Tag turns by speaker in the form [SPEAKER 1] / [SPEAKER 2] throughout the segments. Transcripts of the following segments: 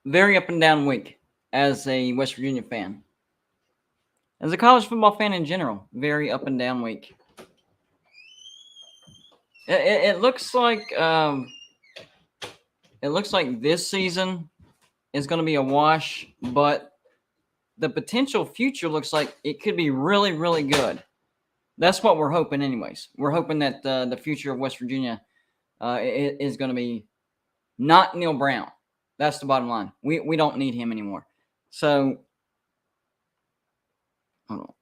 [SPEAKER 1] very up and down week as a West Virginia fan. As a college football fan in general, very up and down week. It looks like this season is going to be a wash, but the potential future looks like it could be really, really good. That's what we're hoping, anyways. We're hoping that the future of West Virginia is going to be not Neil Brown. That's the bottom line. We don't need him anymore. So, hold on.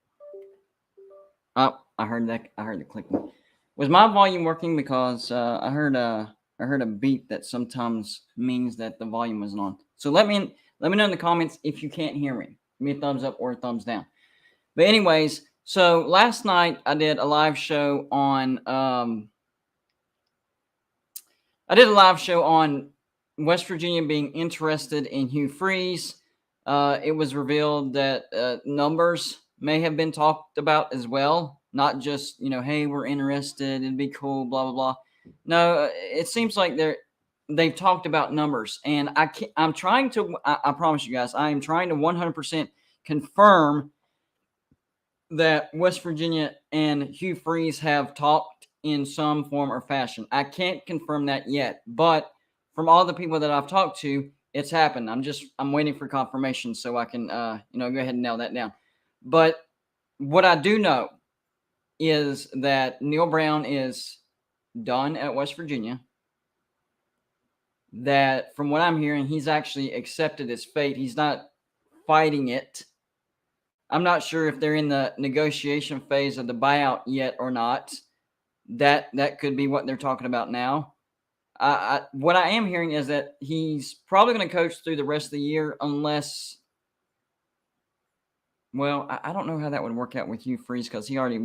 [SPEAKER 1] Oh, I heard that. I heard the clicking. Was my volume working? Because I heard a beep that sometimes means that the volume wasn't on. So let me know in the comments if you can't hear me. Give me a thumbs up or a thumbs down. But anyways, so last night I did a live show on West Virginia being interested in Hugh Freeze. It was revealed that numbers may have been talked about as well, not just, hey, we're interested, it'd be cool, blah blah blah. No, it seems like they've talked about numbers, and I promise you guys, I am trying to 100% confirm that West Virginia and Hugh Freeze have talked in some form or fashion. I can't confirm that yet, but from all the people that I've talked to, it's happened. I'm waiting for confirmation so I can, go ahead and nail that down. But what I do know is that Neil Brown is done at West Virginia. That from what I'm hearing, he's actually accepted his fate. He's not fighting it. I'm not sure if they're in the negotiation phase of the buyout yet or not. That could be what they're talking about now. What I am hearing is that he's probably going to coach through the rest of the year unless, well, I don't know how that would work out with Hugh Freeze because he already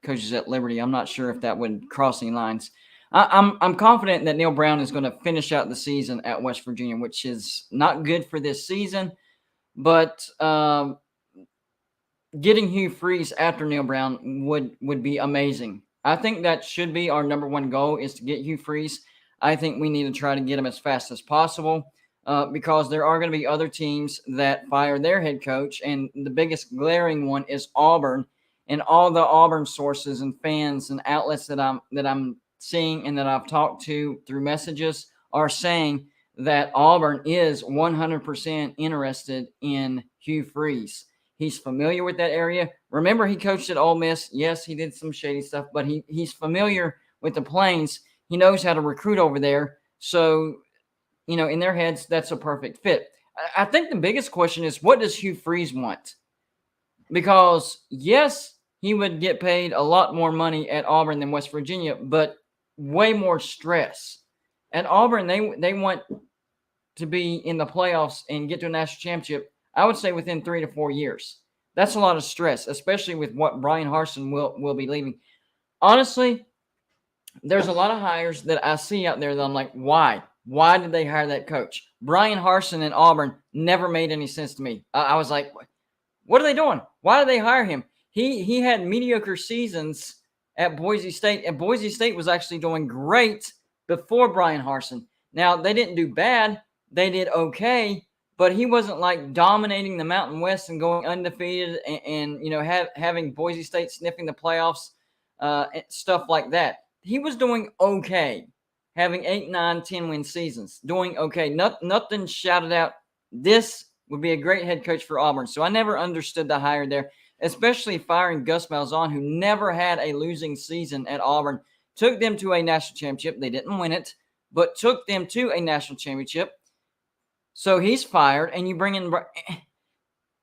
[SPEAKER 1] coaches at Liberty. I'm not sure if that would cross any lines. I'm confident that Neil Brown is going to finish out the season at West Virginia, which is not good for this season. But getting Hugh Freeze after Neil Brown would be amazing. I think that should be our number one goal is to get Hugh Freeze. I think we need to try to get him as fast as possible because there are going to be other teams that fire their head coach, and the biggest glaring one is Auburn. And all the Auburn sources and fans and outlets that I'm seeing and that I've talked to through messages are saying that Auburn is 100% interested in Hugh Freeze. He's familiar with that area. Remember, he coached at Ole Miss. Yes, he did some shady stuff, but he's familiar with the Plains. He knows how to recruit over there. So, in their heads, that's a perfect fit. I think the biggest question is, what does Hugh Freeze want? Because, yes, he would get paid a lot more money at Auburn than West Virginia, but way more stress. At Auburn, they want to be in the playoffs and get to a national championship, I would say within 3 to 4 years. That's a lot of stress, especially with what Brian Harsin will be leaving. Honestly, there's a lot of hires that I see out there that I'm like, why? Why did they hire that coach? Brian Harsin in Auburn never made any sense to me. I was like, what are they doing? Why did they hire him? He had mediocre seasons at Boise State, and Boise State was actually doing great before Brian Harsin. Now, they didn't do bad. They did okay, but he wasn't like dominating the Mountain West and going undefeated and having Boise State sniffing the playoffs, stuff like that. He was doing okay, having 8, 9, 10 win seasons, doing okay. Nothing shouted out, this would be a great head coach for Auburn. So I never understood the hire there, especially firing Gus Malzahn, who never had a losing season at Auburn, took them to a national championship. They didn't win it, but took them to a national championship. So he's fired, and you bring in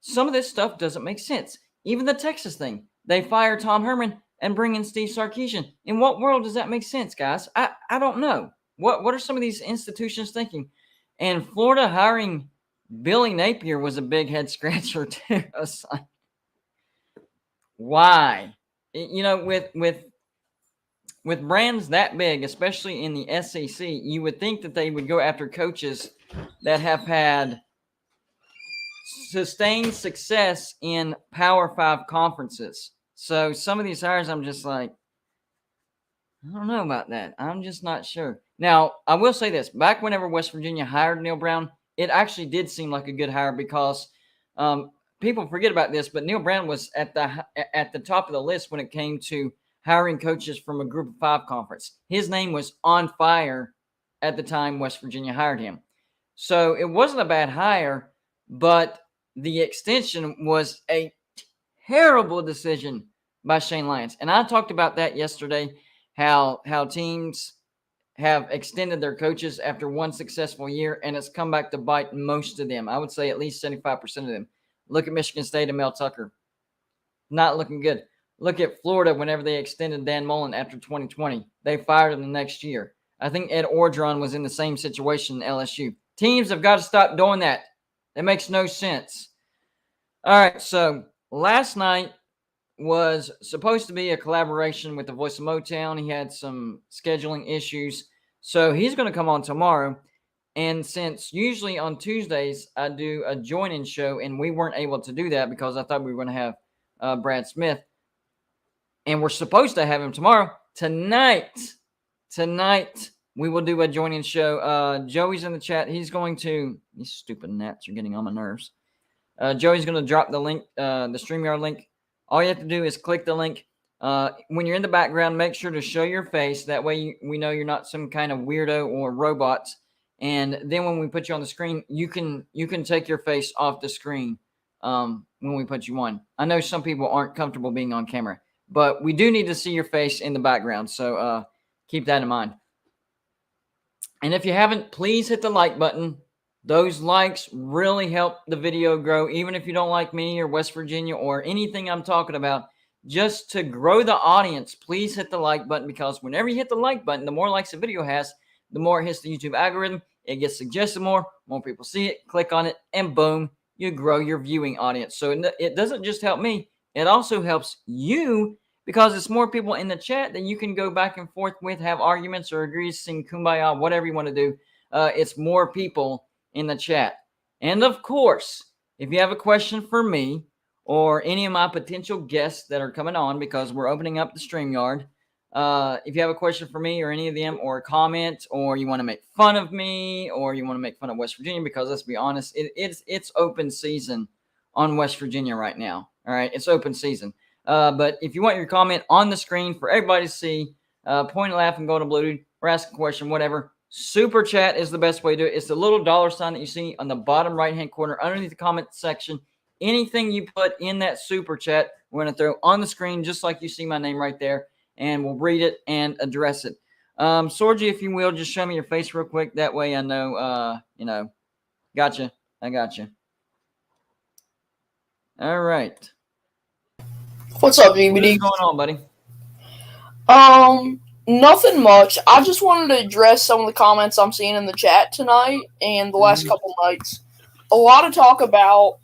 [SPEAKER 1] some of this stuff doesn't make sense. Even the Texas thing, they fire Tom Herman and bring in Steve Sarkisian. In what world does that make sense, guys? I don't know. What are some of these institutions thinking? And Florida hiring Billy Napier was a big head scratcher too. Why? With brands that big, especially in the SEC, you would think that they would go after coaches that have had sustained success in Power 5 conferences. So some of these hires, I'm just like, I don't know about that. I'm just not sure. Now, I will say this. Back whenever West Virginia hired Neil Brown, it actually did seem like a good hire because people forget about this, but Neil Brown was at the top of the list when it came to hiring coaches from a Group of 5 conference. His name was on fire at the time West Virginia hired him. So it wasn't a bad hire, but the extension was a terrible decision by Shane Lyons. And I talked about that yesterday, how teams have extended their coaches after one successful year, and it's come back to bite most of them. I would say at least 75% of them. Look at Michigan State and Mel Tucker. Not looking good. Look at Florida whenever they extended Dan Mullen after 2020. They fired him the next year. I think Ed Orgeron was in the same situation in LSU. Teams have got to stop doing that. That makes no sense. All right, so last night was supposed to be a collaboration with the Voice of Motown. He had some scheduling issues, so he's going to come on tomorrow. And since usually on Tuesdays I do a join-in show, and we weren't able to do that because I thought we were going to have Brad Smith, and we're supposed to have him tomorrow. Tonight, we will do a join-in show. Joey's in the chat. He's going to – these stupid gnats are getting on my nerves. Joey's going to drop the link, the StreamYard link. All you have to do is click the link. When you're in the background, make sure to show your face. That way we know you're not some kind of weirdo or robot. And then when we put you on the screen, you can take your face off the screen when we put you on. I know some people aren't comfortable being on camera, but we do need to see your face in the background. So keep that in mind. And if you haven't, please hit the like button. Those likes really help the video grow, even if you don't like me or West Virginia or anything I'm talking about. Just to grow the audience, please hit the like button, because whenever you hit the like button, the more likes the video has, the more it hits the YouTube algorithm. It gets suggested more people see it, click on it, and boom, you grow your viewing audience. So it doesn't just help me, it also helps you, because it's more people in the chat that you can go back and forth with, have arguments or agree, sing kumbaya, whatever you want to do. It's more people in the chat. And of course, if you have a question for me or any of my potential guests that are coming on, because we're opening up the StreamYard, if you have a question for me or any of them, or a comment, or you want to make fun of me, or you want to make fun of West Virginia, because let's be honest, it's open season on West Virginia right now. All right, it's open season. But if you want your comment on the screen for everybody to see, point, laugh, and go to Bluetooth, or ask a question, whatever, Super Chat is the best way to do it. It's the little dollar sign that you see on the bottom right-hand corner underneath the comment section. Anything you put in that Super Chat, we're going to throw on the screen just like you see my name right there, and we'll read it and address it. Sorgi, if you will, just show me your face real quick. That way I know, Gotcha. I got you. All right.
[SPEAKER 2] What's up, BBD?
[SPEAKER 1] What's going on, buddy?
[SPEAKER 2] Nothing much. I just wanted to address some of the comments I'm seeing in the chat tonight and the last couple nights. A lot of talk about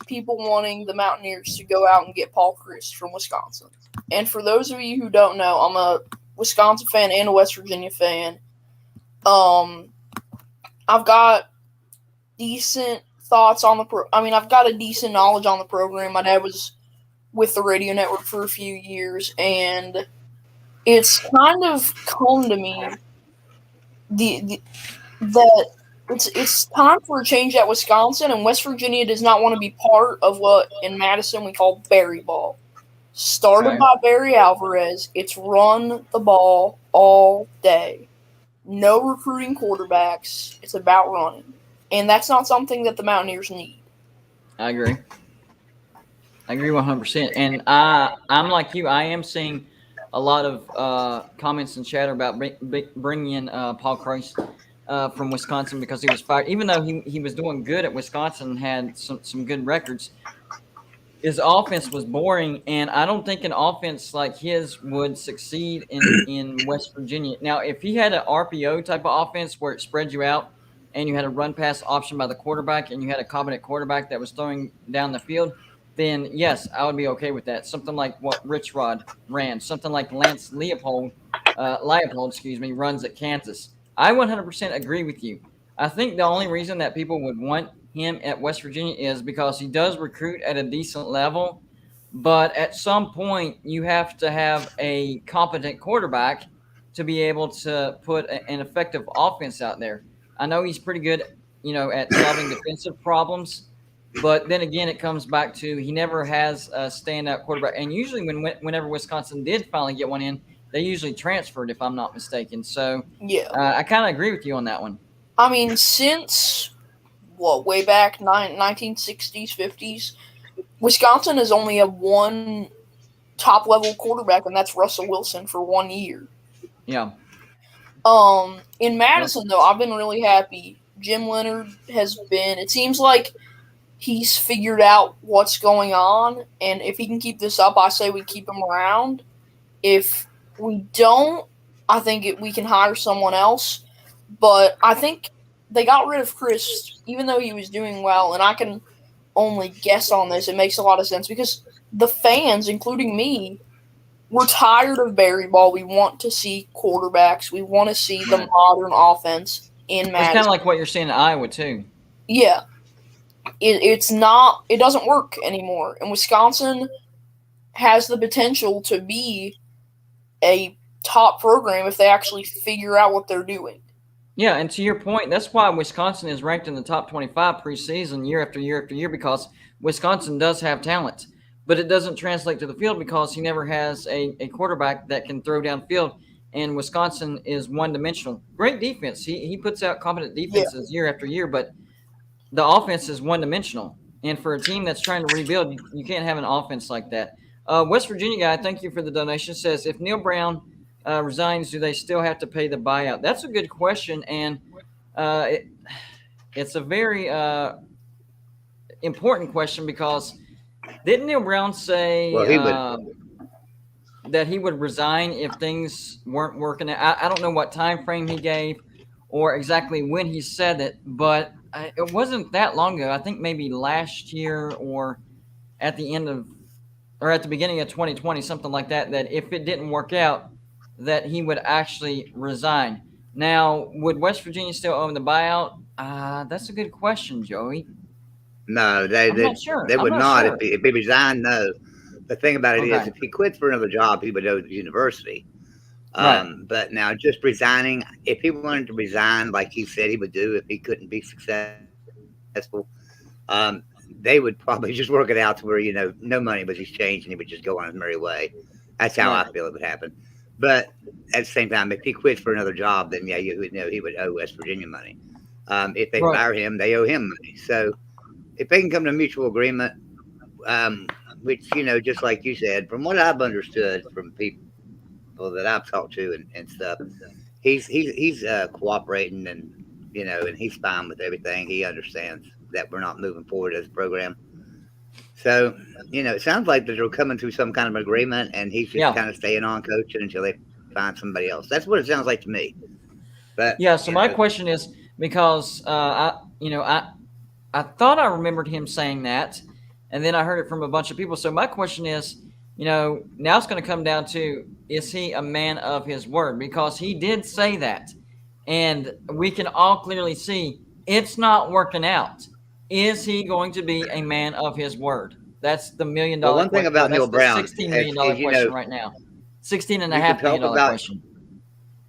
[SPEAKER 2] people wanting the Mountaineers to go out and get Paul Chryst from Wisconsin. And for those of you who don't know, I'm a Wisconsin fan and a West Virginia fan. I've got decent thoughts on the I've got a decent knowledge on the program. My dad was with the radio network for a few years, and it's kind of come to me that it's time for a change at Wisconsin, and West Virginia does not want to be part of what in Madison we call Barry ball. Started by Barry Alvarez, it's run the ball all day. No recruiting quarterbacks. It's about running. And that's not something that the Mountaineers need.
[SPEAKER 1] I agree 100%. And I'm like you. I am seeing a lot of comments and chatter about bringing in Paul Chryst from Wisconsin because he was fired. Even though he was doing good at Wisconsin and had some good records, his offense was boring, and I don't think an offense like his would succeed in West Virginia. Now, if he had an RPO type of offense where it spread you out and you had a run-pass option by the quarterback and you had a competent quarterback that was throwing down the field, then yes, I would be okay with that. Something like what Rich Rod ran, something like Lance Leipold, runs at Kansas. I 100% agree with you. I think the only reason that people would want him at West Virginia is because he does recruit at a decent level, but at some point you have to have a competent quarterback to be able to put an effective offense out there. I know he's pretty good at solving defensive problems. But then again, it comes back to he never has a standout quarterback. And usually, whenever Wisconsin did finally get one in, they usually transferred, if I'm not mistaken. So
[SPEAKER 2] Yeah.
[SPEAKER 1] I kind of agree with you on that one.
[SPEAKER 2] I mean, since way back 1960s, 50s, Wisconsin has only had one top level quarterback, and that's Russell Wilson for 1 year.
[SPEAKER 1] Yeah.
[SPEAKER 2] In Madison though, I've been really happy. Jim Leonard has been. It seems like he's figured out what's going on, and if he can keep this up, I say we keep him around. If we don't, I think we can hire someone else. But I think they got rid of Chris, even though he was doing well, and I can only guess on this. It makes a lot of sense because the fans, including me, we're tired of Barry Ball. We want to see quarterbacks. We want to see the modern offense in
[SPEAKER 1] It's
[SPEAKER 2] Madison.
[SPEAKER 1] kind of like what you're seeing in Iowa too.
[SPEAKER 2] Yeah. It's not. It doesn't work anymore. And Wisconsin has the potential to be a top program if they actually figure out what they're doing.
[SPEAKER 1] Yeah, and to your point, that's why Wisconsin is ranked in the top 25 preseason year after year after year, because Wisconsin does have talent, but it doesn't translate to the field because he never has a quarterback that can throw downfield. And Wisconsin is one dimensional. Great defense. He puts out competent defenses year after year, but the offense is one dimensional. And for a team that's trying to rebuild, you can't have an offense like that. West Virginia guy, thank you for the donation, says if Neil Brown resigns, do they still have to pay the buyout? That's a good question, and it's a very important question because didn't Neil Brown say that he would resign if things weren't working out? I don't know what time frame he gave or exactly when he said it, but it wasn't that long ago. I think maybe last year or at the end of or at the beginning of 2020, something like that, that if it didn't work out, that he would actually resign. Now, would West Virginia still own the buyout? That's a good question, Joey.
[SPEAKER 3] No,
[SPEAKER 1] I'm not sure.
[SPEAKER 3] they would
[SPEAKER 1] I'm
[SPEAKER 3] not.
[SPEAKER 1] sure.
[SPEAKER 3] If he resigned, no. The thing about it is,
[SPEAKER 1] Okay.
[SPEAKER 3] if he quits for another job, he would go to the university.
[SPEAKER 1] Right.
[SPEAKER 3] But now, just resigning, if he wanted to resign like he said he would do if he couldn't be successful, they would probably just work it out to where, no money was exchanged and he would just go on his merry way. That's how
[SPEAKER 1] Right.
[SPEAKER 3] I feel it would happen. But at the same time, if he quits for another job, then yeah, you would know he would owe West Virginia money. If they
[SPEAKER 1] Right.
[SPEAKER 3] fire him, they owe him money. So if they can come to a mutual agreement, which, just like you said, from what I've understood from people that I've talked to and stuff, he's cooperating and he's fine with everything. He understands that we're not moving forward as a program. So, it sounds like that they're coming to some kind of agreement, and he's just
[SPEAKER 1] Yeah.
[SPEAKER 3] kind of staying on coaching until they find somebody else. That's what it sounds like to me. But
[SPEAKER 1] Yeah. So my question is because I thought I remembered him saying that, and then I heard it from a bunch of people. So my question is, now it's going to come down to is he a man of his word? Because he did say that, and we can all clearly see it's not working out. Is he going to be a man of his word? That's the $1 million
[SPEAKER 3] one thing
[SPEAKER 1] question.
[SPEAKER 3] about
[SPEAKER 1] That's
[SPEAKER 3] Neil
[SPEAKER 1] the
[SPEAKER 3] Brown
[SPEAKER 1] $16 million
[SPEAKER 3] is
[SPEAKER 1] question right now. 16 and a
[SPEAKER 3] you can
[SPEAKER 1] half million
[SPEAKER 3] talk
[SPEAKER 1] dollar
[SPEAKER 3] about
[SPEAKER 1] question.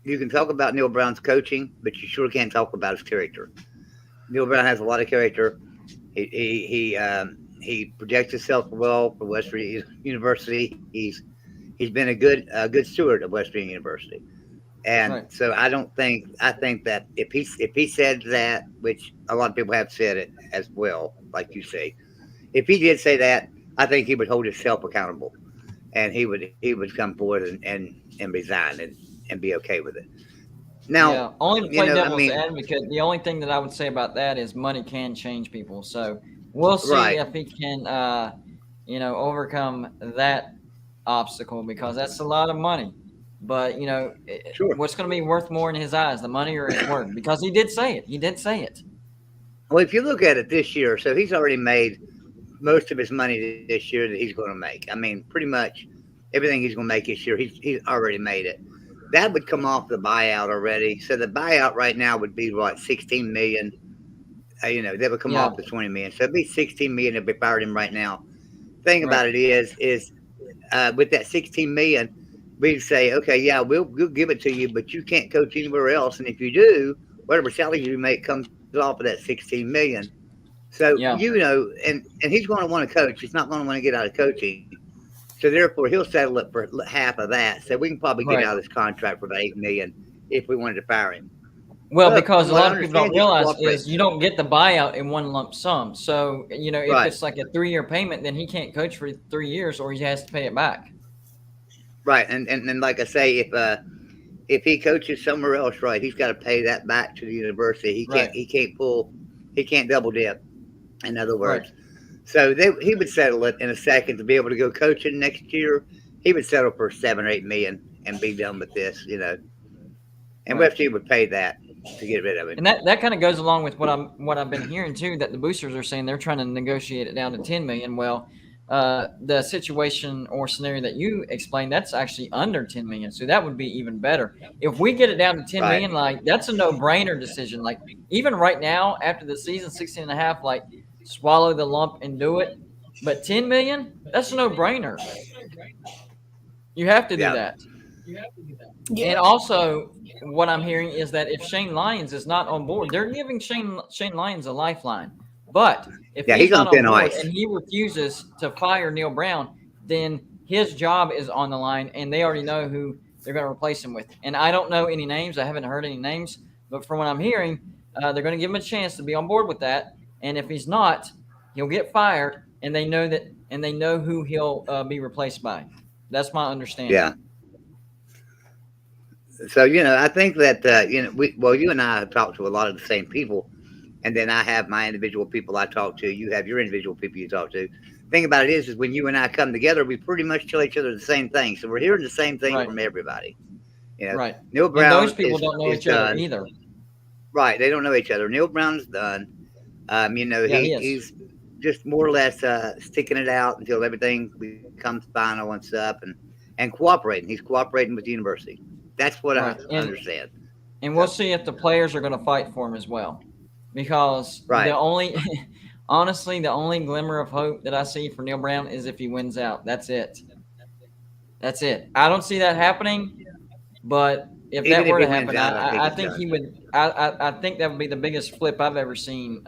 [SPEAKER 3] you can talk about Neil Brown's coaching, but you sure can't talk about his character. Neil Brown has a lot of character. He projects himself well for West Virginia University. He's been a good steward of West Virginia University, and
[SPEAKER 1] Right.
[SPEAKER 3] so I think that if he said that, which a lot of people have said it as well, like you say, if he did say that, I think he would hold himself accountable, and he would come forward and resign and be okay with it. Now,
[SPEAKER 1] Yeah, only to play
[SPEAKER 3] I
[SPEAKER 1] devil's
[SPEAKER 3] mean,
[SPEAKER 1] advocate, the only thing that I would say about that is money can change people. So we'll see
[SPEAKER 3] right?
[SPEAKER 1] if he can, overcome that obstacle because that's a lot of money. But
[SPEAKER 3] Sure.
[SPEAKER 1] what's going to be worth more in his eyes, the money or his word? Because he did say it. He did say it.
[SPEAKER 3] Well, if you look at it this year, so he's already made most of his money this year that he's going to make. I mean, pretty much everything he's going to make this year, he's already made it. That would come off the buyout already. So the buyout right now would be what 16 million. That would come
[SPEAKER 1] Yeah,
[SPEAKER 3] off the 20 million. So it'd be 16 million if we fired him right now. Thing
[SPEAKER 1] right.
[SPEAKER 3] about it is with that 16 million, we'd say, okay, yeah, we'll give it to you, but you can't coach anywhere else. And if you do, whatever salary you make comes off of that 16 million. So
[SPEAKER 1] Yeah.
[SPEAKER 3] and he's going to want to coach. He's not going to want to get out of coaching. So therefore, he'll settle it for half of that. So we can probably get
[SPEAKER 1] Right.
[SPEAKER 3] out of this contract for about 8 million if we wanted to fire him.
[SPEAKER 1] Well,
[SPEAKER 3] But
[SPEAKER 1] because
[SPEAKER 3] from
[SPEAKER 1] a
[SPEAKER 3] what I
[SPEAKER 1] lot of people don't
[SPEAKER 3] understand, he's
[SPEAKER 1] realize
[SPEAKER 3] cooperating.
[SPEAKER 1] is you don't get the buyout in one lump sum. So, if
[SPEAKER 3] Right,
[SPEAKER 1] it's like a 3-year payment, then he can't coach for 3 years or he has to pay it back.
[SPEAKER 3] right, and like I say, if he coaches somewhere else, right, he's got to pay that back to the university.
[SPEAKER 1] Right.
[SPEAKER 3] He can't double dip. In other
[SPEAKER 1] Right.
[SPEAKER 3] words, so he would settle it in a second to be able to go coaching next year. He would settle for 7 or 8 million and be done with this, And
[SPEAKER 1] Right.
[SPEAKER 3] West Virginia would pay that to get rid of him.
[SPEAKER 1] And that kind of goes along with what I've been hearing too, that the boosters are saying they're trying to negotiate it down to 10 million. Well, the situation or scenario that you explained, that's actually under 10 million. So that would be even better. If we get it down to 10
[SPEAKER 3] Right.
[SPEAKER 1] million, like that's a no-brainer decision. Like even right now, after the season, 16 and a half, like swallow the lump and do it. But 10 million, that's a no-brainer. You have to do
[SPEAKER 3] Yeah.
[SPEAKER 1] that.
[SPEAKER 2] Yeah.
[SPEAKER 1] And also, what I'm hearing is that if Shane Lyons is not on board, they're giving Shane Lyons a lifeline. But if
[SPEAKER 3] Yeah,
[SPEAKER 1] he's
[SPEAKER 3] he's on
[SPEAKER 1] not on
[SPEAKER 3] thin
[SPEAKER 1] board
[SPEAKER 3] ice.
[SPEAKER 1] and he refuses to fire Neil Brown, then his job is on the line, and they already know who they're going to replace him with. And I don't know any names. I haven't heard any names. But from what I'm hearing, they're going to give him a chance to be on board with that. And if he's not, he'll get fired, and they know that, and they know who he'll be replaced by. That's my understanding.
[SPEAKER 3] Yeah. So I think that you and I have talked to a lot of the same people, and then I have my individual people I talk to. You have your individual people you talk to. The thing about it is when you and I come together, we pretty much tell each other the same thing. So we're hearing the same thing
[SPEAKER 1] Right.
[SPEAKER 3] from everybody.
[SPEAKER 1] Right.
[SPEAKER 3] Neil
[SPEAKER 1] And
[SPEAKER 3] Brown
[SPEAKER 1] those people don't know
[SPEAKER 3] is
[SPEAKER 1] each other
[SPEAKER 3] done.
[SPEAKER 1] either.
[SPEAKER 3] Right, they don't know each other. Neil Brown's done.
[SPEAKER 1] Yeah, he is.
[SPEAKER 3] He's just more or less sticking it out until everything becomes final and stuff, and cooperating. He's cooperating with the university. That's what
[SPEAKER 1] Right.
[SPEAKER 3] I understand.
[SPEAKER 1] And we'll see if the players are going to fight for him as well. Because
[SPEAKER 3] Right.
[SPEAKER 1] honestly, the only glimmer of hope that I see for Neil Brown is if he wins out. That's it. That's it. I don't see that happening, but if
[SPEAKER 3] Even
[SPEAKER 1] that
[SPEAKER 3] if
[SPEAKER 1] were
[SPEAKER 3] he
[SPEAKER 1] to
[SPEAKER 3] wins
[SPEAKER 1] happen,
[SPEAKER 3] out, I think
[SPEAKER 1] I
[SPEAKER 3] it's
[SPEAKER 1] think
[SPEAKER 3] done.
[SPEAKER 1] he would. I think that would be the biggest flip I've ever seen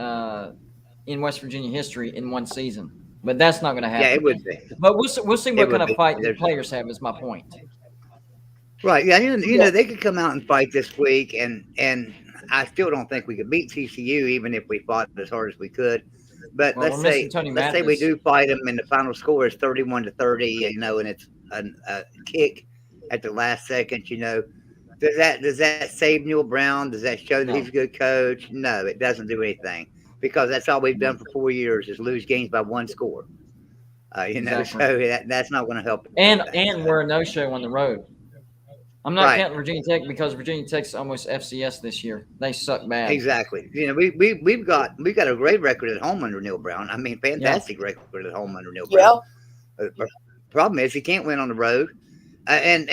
[SPEAKER 1] in West Virginia history in one season. But that's not going to happen.
[SPEAKER 3] Yeah, it would be.
[SPEAKER 1] But we'll see
[SPEAKER 3] It
[SPEAKER 1] what
[SPEAKER 3] would
[SPEAKER 1] kind of
[SPEAKER 3] be.
[SPEAKER 1] fight the players have. Is my point.
[SPEAKER 3] Right. Yeah. You
[SPEAKER 2] Yeah.
[SPEAKER 3] know, they could come out and fight this week, and I still don't think we could beat TCU even if we fought as hard as we could. But
[SPEAKER 1] Well, we're missing Tony
[SPEAKER 3] let's say we
[SPEAKER 1] Mathis.
[SPEAKER 3] do fight them, and the final score is 31-30. And it's a kick at the last second. Does that save Neil Brown? Does that show that
[SPEAKER 1] No.
[SPEAKER 3] he's a good coach? No, it doesn't do anything because that's all we've done for 4 years is lose games by one score.
[SPEAKER 1] Exactly.
[SPEAKER 3] So that's not going to help.
[SPEAKER 1] And
[SPEAKER 3] anything.
[SPEAKER 1] we're a no-show on the road. I'm not
[SPEAKER 3] Right.
[SPEAKER 1] counting Virginia Tech because Virginia Tech's almost FCS this year. They suck bad.
[SPEAKER 3] Exactly. We've got a great record at home under Neil Brown. I mean, fantastic record at home under Neil
[SPEAKER 2] Yeah.
[SPEAKER 3] Brown. The problem is he can't win on the road. And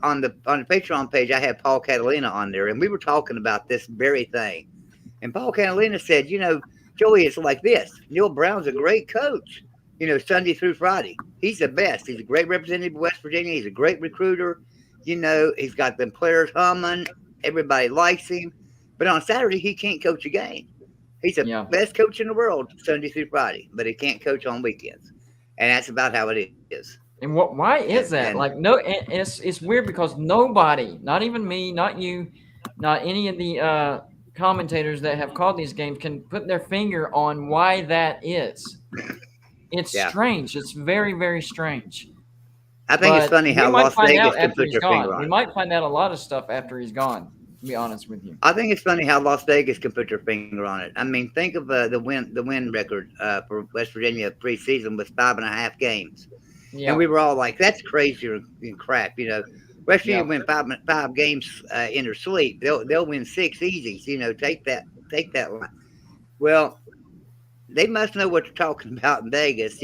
[SPEAKER 3] on the Patreon page, I had Paul Catalina on there, and we were talking about this very thing. And Paul Catalina said, Joey, it's like this. Neil Brown's a great coach. Sunday through Friday, he's the best. He's a great representative of West Virginia. He's a great recruiter. He's got them players humming. Everybody likes him. But on Saturday, he can't coach a game. He's the best coach in the world Sunday through Friday, but he can't coach on weekends. And that's about how it is.
[SPEAKER 1] And why is that? It's weird because nobody, not even me, not you, not any of the commentators that have called these games can put their finger on why that is. It's strange. It's very, very strange.
[SPEAKER 3] I think it's funny how Las Vegas can put their finger on
[SPEAKER 1] it. We might find out a lot of stuff after he's gone, to be honest with you.
[SPEAKER 3] I think it's funny how Las Vegas can put their finger on it. I mean, think of the win record for West Virginia preseason was 5.5 games.
[SPEAKER 1] Yeah.
[SPEAKER 3] And we were all like, that's crazy and crap. West Virginia win five games in their sleep. They'll win 6 easy. Take that line. Well, they must know what they're talking about in Vegas.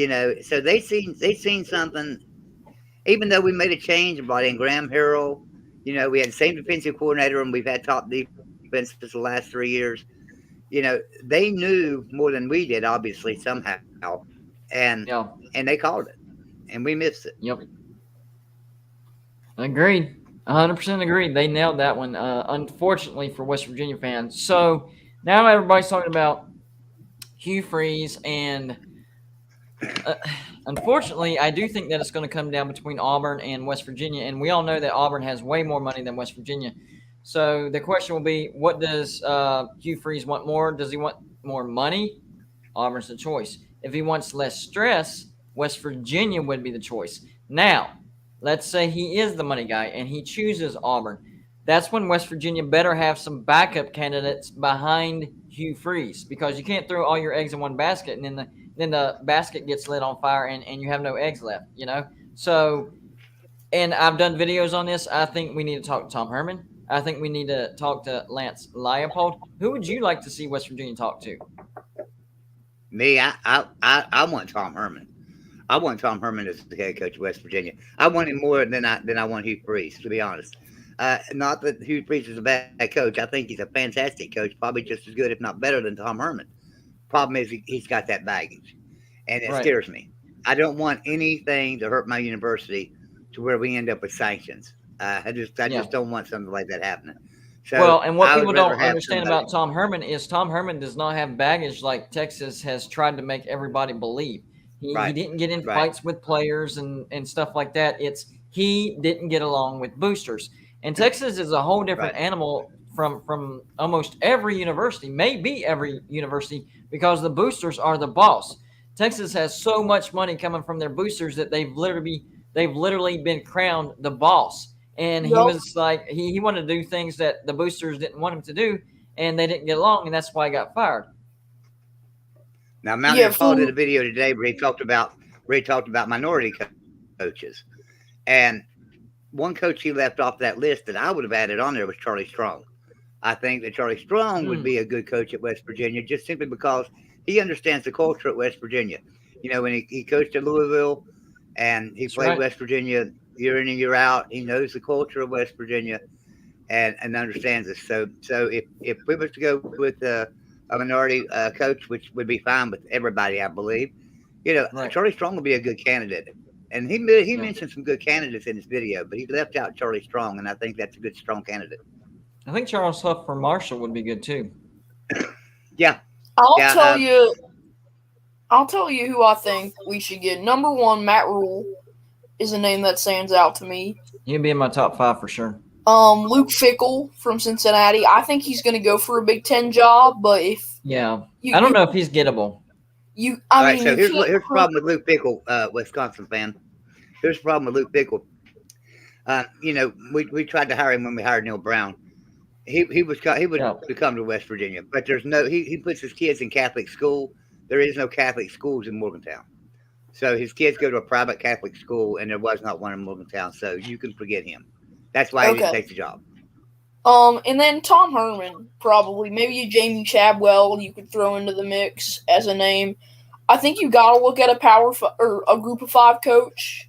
[SPEAKER 3] So they seen something. Even though we made a change, brought in Graham Harrell, we had the same defensive coordinator, and we've had top defense for the last 3 years. They knew more than we did, obviously somehow, and they called it, and we missed it.
[SPEAKER 1] Yep. Agreed. 100% agreed. They nailed that one. Unfortunately for West Virginia fans. So now everybody's talking about Hugh Freeze, and uh, unfortunately, I do think that it's going to come down between Auburn and West Virginia, and we all know that Auburn has way more money than West Virginia. So the question will be, what does Hugh Freeze want more? Does he want more money? Auburn's the choice. If he wants less stress, West Virginia would be the choice. Now, let's say he is the money guy and he chooses Auburn. That's when West Virginia better have some backup candidates behind Hugh Freeze, because you can't throw all your eggs in one basket and then the basket gets lit on fire and you have no eggs left, you know? So, and I've done videos on this. I think we need to talk to Tom Herman. I think we need to talk to Lance Leopold. Who would you like to see West Virginia talk to?
[SPEAKER 3] Me, I want Tom Herman. I want Tom Herman as the head coach of West Virginia. I want him more than I want Hugh Freeze, to be honest. Not that Hugh Freeze is a bad coach. I think he's a fantastic coach, probably just as good, if not better, than Tom Herman. Problem is, he's got that baggage, and it scares me. I don't want anything to hurt my university to where we end up with sanctions. I just don't want something like that happening. So
[SPEAKER 1] well, and what
[SPEAKER 3] I
[SPEAKER 1] people
[SPEAKER 3] would rather
[SPEAKER 1] don't
[SPEAKER 3] have
[SPEAKER 1] understand
[SPEAKER 3] somebody.
[SPEAKER 1] about Tom Herman is Tom Herman does not have baggage like Texas has tried to make everybody believe. He
[SPEAKER 3] Right,
[SPEAKER 1] didn't get in
[SPEAKER 3] right,
[SPEAKER 1] fights with players and stuff like that. It's he didn't get along with boosters. And Texas is a whole different
[SPEAKER 3] right.
[SPEAKER 1] animal from almost every university, maybe every university, because the boosters are the boss. Texas has so much money coming from their boosters that they've literally been crowned the boss. And he
[SPEAKER 2] Yup.
[SPEAKER 1] was like he wanted to do things that the boosters didn't want him to do, and they didn't get along, and that's why he got fired.
[SPEAKER 3] Now,
[SPEAKER 2] Yeah,
[SPEAKER 3] Mountaineer Paul did
[SPEAKER 2] for
[SPEAKER 3] a video today where he talked about minority coaches, and one coach he left off that list that I would have added on there was Charlie Strong. I think that Charlie Strong would
[SPEAKER 1] Mm,
[SPEAKER 3] be a good coach at West Virginia, just simply because he understands the culture at West Virginia. When he coached at Louisville and he
[SPEAKER 1] that's
[SPEAKER 3] played
[SPEAKER 1] right.
[SPEAKER 3] West Virginia year in and year out, he knows the culture of West Virginia and understands it. So if we was to go with a minority coach, which would be fine with everybody, I believe,
[SPEAKER 1] Right.
[SPEAKER 3] Charlie Strong would be a good candidate. And he
[SPEAKER 1] Yeah.
[SPEAKER 3] mentioned some good candidates in his video, but he left out Charlie Strong, and I think that's a good strong candidate.
[SPEAKER 1] I think Charles Huff for Marshall would be good too.
[SPEAKER 3] Yeah,
[SPEAKER 2] I'll
[SPEAKER 3] yeah.
[SPEAKER 2] tell you, I'll tell you who I think we should get. Number one, Matt Rule is a name that stands out to me.
[SPEAKER 1] He'd be in my top five for sure.
[SPEAKER 2] Luke Fickle from Cincinnati. I think he's going to go for a Big Ten job, but if
[SPEAKER 1] Yeah.
[SPEAKER 2] you
[SPEAKER 1] I don't
[SPEAKER 2] you
[SPEAKER 1] know if he's gettable.
[SPEAKER 2] you,
[SPEAKER 3] All
[SPEAKER 2] I
[SPEAKER 3] right,
[SPEAKER 2] mean,
[SPEAKER 3] so
[SPEAKER 2] you
[SPEAKER 3] here's
[SPEAKER 2] can't
[SPEAKER 3] here's the
[SPEAKER 2] hurt.
[SPEAKER 3] problem with Luke Pickle, Wisconsin fan. Here's the problem with Luke Pickle. We tried to hire him when we hired Neil Brown. He would
[SPEAKER 1] Yeah.
[SPEAKER 3] come to West Virginia, but there's no he puts his kids in Catholic school. There is no Catholic schools in Morgantown, so his kids go to a private Catholic school, and there was not one in Morgantown. So you can forget him. That's why he didn't
[SPEAKER 2] Okay.
[SPEAKER 3] take the job.
[SPEAKER 2] And then Tom Herman, probably. Maybe a Jamie Chadwell you could throw into the mix as a name. I think you got to look at or a group of five coach.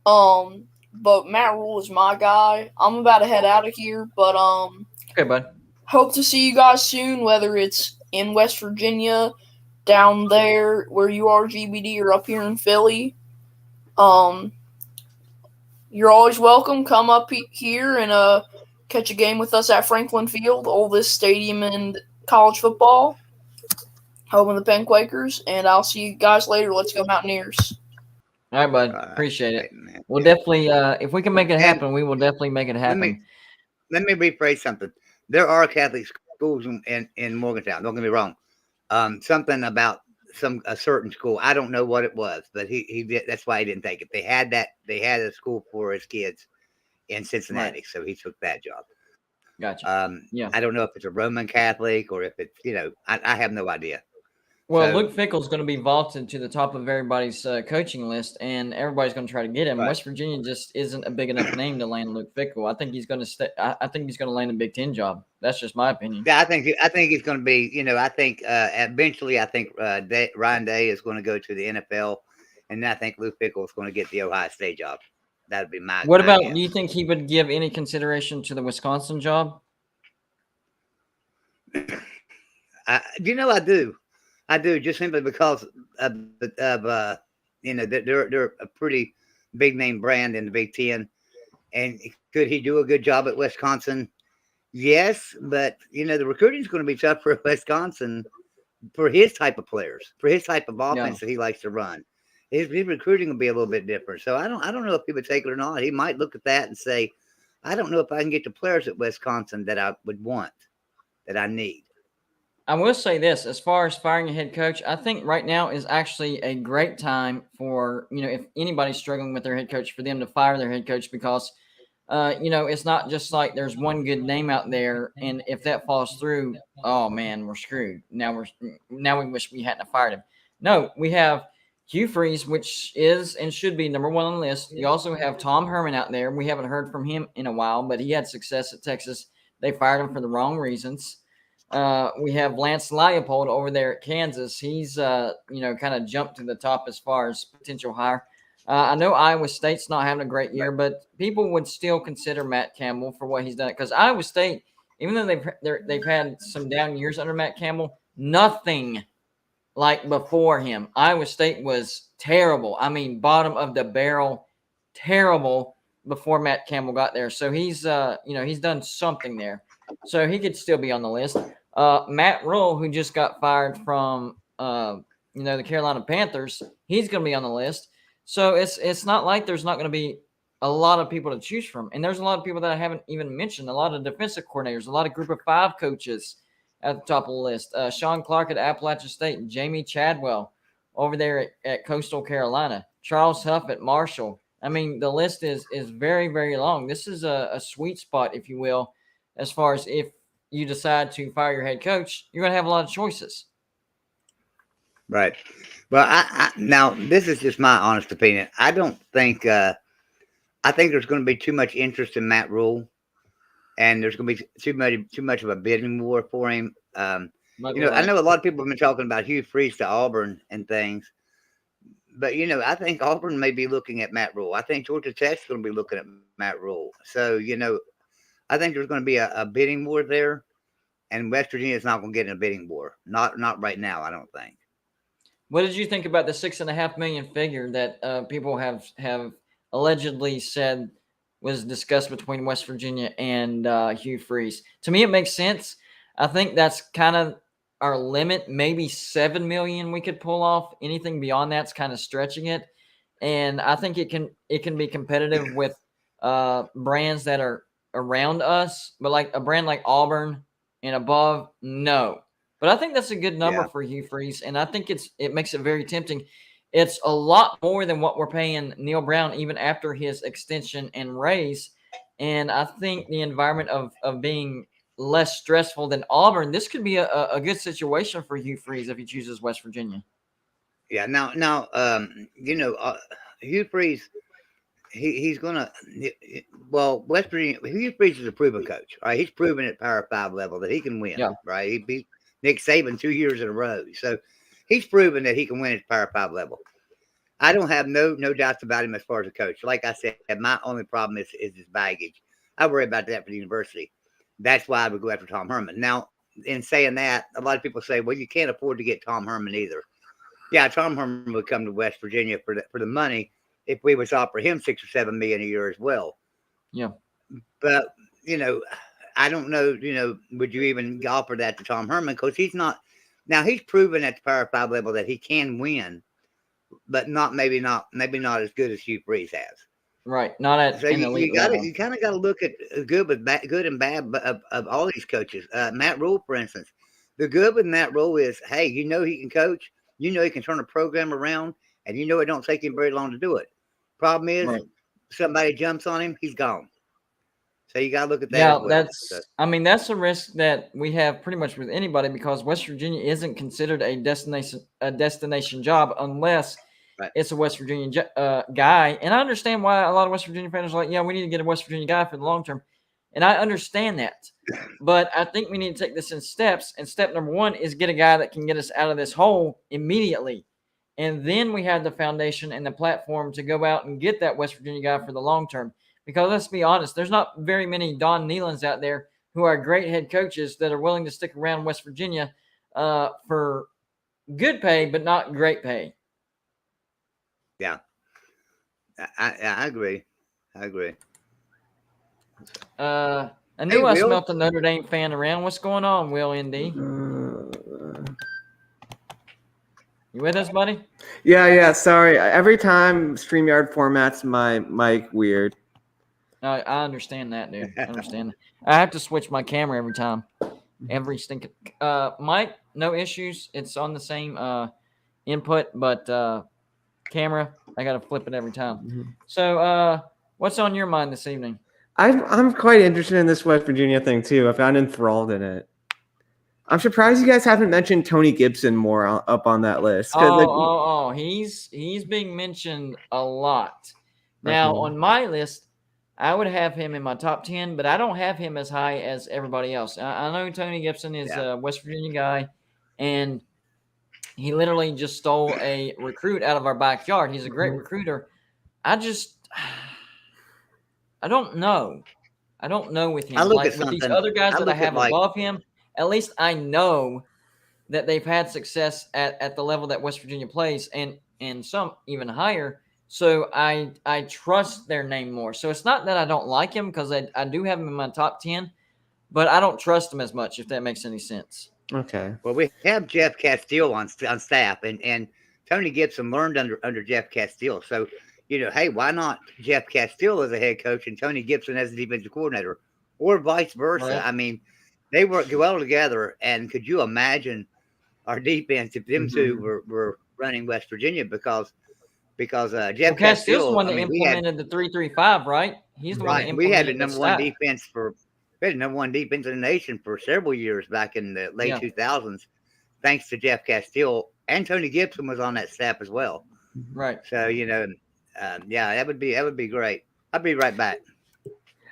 [SPEAKER 2] But Matt Rule is my guy. I'm about to head out of here, but
[SPEAKER 1] Okay, bud.
[SPEAKER 2] hope to see you guys soon, whether it's in West Virginia, down there where you are, GBD, or up here in Philly. Um, you're always welcome. Come up here and catch a game with us at Franklin Field, oldest stadium in college football. Home of the Penn Quakers, and I'll see you guys later. Let's go Mountaineers.
[SPEAKER 1] All right, bud.
[SPEAKER 3] All right,
[SPEAKER 1] Appreciate it.
[SPEAKER 3] man.
[SPEAKER 1] We'll
[SPEAKER 3] Yeah.
[SPEAKER 1] definitely, if we can make it
[SPEAKER 3] And
[SPEAKER 1] happen, we will definitely make it
[SPEAKER 3] let me
[SPEAKER 1] happen.
[SPEAKER 3] let me rephrase something. There are Catholic schools in Morgantown. Don't get me wrong. Something about a certain school. I don't know what it was, but he did. That's why he didn't take it. They had a school for his kids in
[SPEAKER 1] Right.
[SPEAKER 3] Cincinnati, so he took that job.
[SPEAKER 1] Gotcha. Yeah.
[SPEAKER 3] I don't know if it's a Roman Catholic or if it's I have no idea.
[SPEAKER 1] Well,
[SPEAKER 3] So
[SPEAKER 1] Luke Fickle's going to be vaulted to the top of everybody's coaching list, and everybody's going to try to get him.
[SPEAKER 3] right.
[SPEAKER 1] West Virginia just isn't a big enough name to land Luke Fickle. I think he's going to stay. I think he's going to land a Big Ten job. That's just my opinion.
[SPEAKER 3] Yeah, I think he's going to be. I think eventually, I think Ryan Day is going to go to the NFL, and I think Luke Fickle is going to get the Ohio State job. That'd be
[SPEAKER 1] What
[SPEAKER 3] my
[SPEAKER 1] about?
[SPEAKER 3] guess.
[SPEAKER 1] Do you think he would give any consideration to the Wisconsin job?
[SPEAKER 3] I do just simply because they're a pretty big name brand in the Big Ten, And could he do a good job at Wisconsin? Yes, but the recruiting is going to be tough for Wisconsin for his type of players, for his type of
[SPEAKER 1] Yeah.
[SPEAKER 3] offense that he likes to run. His recruiting will be a little bit different. So I don't know if he would take it or not. He might look at that and say, I don't know if I can get the players at Wisconsin that I would want, that I need.
[SPEAKER 1] I will say this, as far as firing a head coach, I think right now is actually a great time for, if anybody's struggling with their head coach, for them to fire their head coach because, it's not just like there's one good name out there. And if that falls through, oh man, we're screwed. Now we wish we hadn't fired him. No, we have Hugh Freeze, which is and should be number one on the list. You also have Tom Herman out there. We haven't heard from him in a while, but he had success at Texas. They fired him for the wrong reasons. We have Lance Leipold over there at Kansas. He's, kind of jumped to the top as far as potential hire. I know Iowa State's not having a great year, but people would still consider Matt Campbell for what he's done. Because Iowa State, even though they've had some down years under Matt Campbell, nothing like before him. Iowa State was terrible. I mean, bottom of the barrel, terrible before Matt Campbell got there. So he's done something there. So he could still be on the list. Matt Rule, who just got fired from, the Carolina Panthers, he's going to be on the list. So it's not like there's not going to be a lot of people to choose from. And there's a lot of people that I haven't even mentioned, a lot of defensive coordinators, a lot of group of five coaches at the top of the list. Sean Clark at Appalachian State, Jamie Chadwell over there at Coastal Carolina, Charles Huff at Marshall. I mean, the list is very, very long. This is a sweet spot, if you will, as far as if you decide to fire your head coach, you're going to have a lot of choices.
[SPEAKER 3] Right. Well, now this is just my honest opinion. I don't think I think there's going to be too much interest in Matt Rule, and there's going to be too much of a bidding war for him. I know a lot of people have been talking about Hugh Freeze to Auburn and things, but I think Auburn may be looking at Matt Rule. I think Georgia Tech's going to be looking at Matt Rule. So I think there's going to be a bidding war there, and West Virginia is not going to get in a bidding war. Not right now, I don't think.
[SPEAKER 1] What did you think about the $6.5 million figure that people have allegedly said was discussed between West Virginia and Hugh Freeze? To me, it makes sense. I think that's kind of our limit. Maybe $7 million we could pull off. Anything beyond that's kind of stretching it. And I think it can be competitive with brands that are around us, but like a brand like Auburn and above, no. But I think that's a good number for Hugh Freeze, and I think it makes it very tempting. It's a lot more than what we're paying Neil Brown, even after his extension and raise. And I think the environment of being less stressful than Auburn, this could be a good situation for Hugh Freeze if he chooses West Virginia.
[SPEAKER 3] Yeah. Now, Hugh Freeze, he's gonna. Well, West Virginia, Hugh Freeze is a proven coach. Right, he's proven at Power 5 level that he can win.
[SPEAKER 1] Yeah.
[SPEAKER 3] Right, he beat Nick Saban 2 years in a row, so he's proven that he can win at Power 5 level. I don't have no doubts about him as far as a coach. Like I said, my only problem is his baggage. I worry about that for the university. That's why I would go after Tom Herman. Now, in saying that, a lot of people say, well, you can't afford to get Tom Herman either. Yeah, Tom Herman would come to West Virginia for the money if we was to offer him $6 or $7 million a year as well.
[SPEAKER 1] Yeah.
[SPEAKER 3] But, I don't know, would you even offer that to Tom Herman? Because he's not. Now, he's proven at the Power 5 level that he can win, but maybe not as good as Hugh Freeze has.
[SPEAKER 1] Right. Not at
[SPEAKER 3] so
[SPEAKER 1] an elite level.
[SPEAKER 3] You kind of got to look at good and bad of all these coaches. Matt Rule, for instance. The good with Matt Rule is, hey, he can coach. He can turn a program around, and it don't take him very long to do it. Problem is, somebody jumps on him, he's gone. So you got to look at that.
[SPEAKER 1] Yeah,
[SPEAKER 3] as well.
[SPEAKER 1] That's a risk that we have pretty much with anybody because West Virginia isn't considered a destination job unless it's a West Virginia guy. And I understand why a lot of West Virginia fans are like, yeah, we need to get a West Virginia guy for the long term. And I understand that. But I think we need to take this in steps. And step number one is get a guy that can get us out of this hole immediately. And then we have the foundation and the platform to go out and get that West Virginia guy for the long term. Because let's be honest, there's not very many Don Nealons out there who are great head coaches that are willing to stick around West Virginia for good pay, but not great pay.
[SPEAKER 3] Yeah, I agree.
[SPEAKER 1] I
[SPEAKER 3] Hey,
[SPEAKER 1] knew I
[SPEAKER 3] Will.
[SPEAKER 1] smelt a Notre Dame fan around. What's going on, Will ND? You with us, buddy?
[SPEAKER 4] Yeah. Sorry. Every time StreamYard formats my mic weird.
[SPEAKER 1] I understand that, dude. I understand that. I have to switch my camera every time. Every stinking Mike, no issues. It's on the same input, but camera, I gotta flip it every time. So what's on your mind this evening?
[SPEAKER 4] I'm quite interested in this West Virginia thing too. I found enthralled in it. I'm surprised you guys haven't mentioned Tony Gibson more up on that list.
[SPEAKER 1] He's being mentioned a lot. Now on my list, I would have him in my top 10, but I don't have him as high as everybody else. I know Tony Gibson is a West Virginia guy, and he literally just stole a recruit out of our backyard. He's a great recruiter. I don't know. I don't know with him.
[SPEAKER 3] I look
[SPEAKER 1] Like
[SPEAKER 3] at
[SPEAKER 1] with these
[SPEAKER 3] something-
[SPEAKER 1] other guys
[SPEAKER 3] I
[SPEAKER 1] that I
[SPEAKER 3] look at,
[SPEAKER 1] have
[SPEAKER 3] like-
[SPEAKER 1] above him, at least I know that they've had success at the level that West Virginia plays, and some even higher. So I trust their name more. So it's not that I don't like him, because I do have him in my top 10, but I don't trust him as much, if that makes any sense.
[SPEAKER 4] Okay.
[SPEAKER 3] Well, we have Jeff Castile on staff, and Tony Gibson learned under Jeff Castile. So, hey, why not Jeff Castile as a head coach and Tony Gibson as a defensive coordinator, or vice versa?
[SPEAKER 1] Right.
[SPEAKER 3] I mean, they work well together. And could you imagine our defense if them two were running West Virginia? Because Jeff
[SPEAKER 1] Castile's the
[SPEAKER 3] Castile,
[SPEAKER 1] one that implemented the 3-3-5, right? He's the one that
[SPEAKER 3] we had
[SPEAKER 1] implemented
[SPEAKER 3] the number one defense we had the number one defense in the nation for several years back in the late 2000s, thanks to Jeff Castile, and Tony Gibson was on that staff as well.
[SPEAKER 1] Right.
[SPEAKER 3] So that would be great. I'll be right back.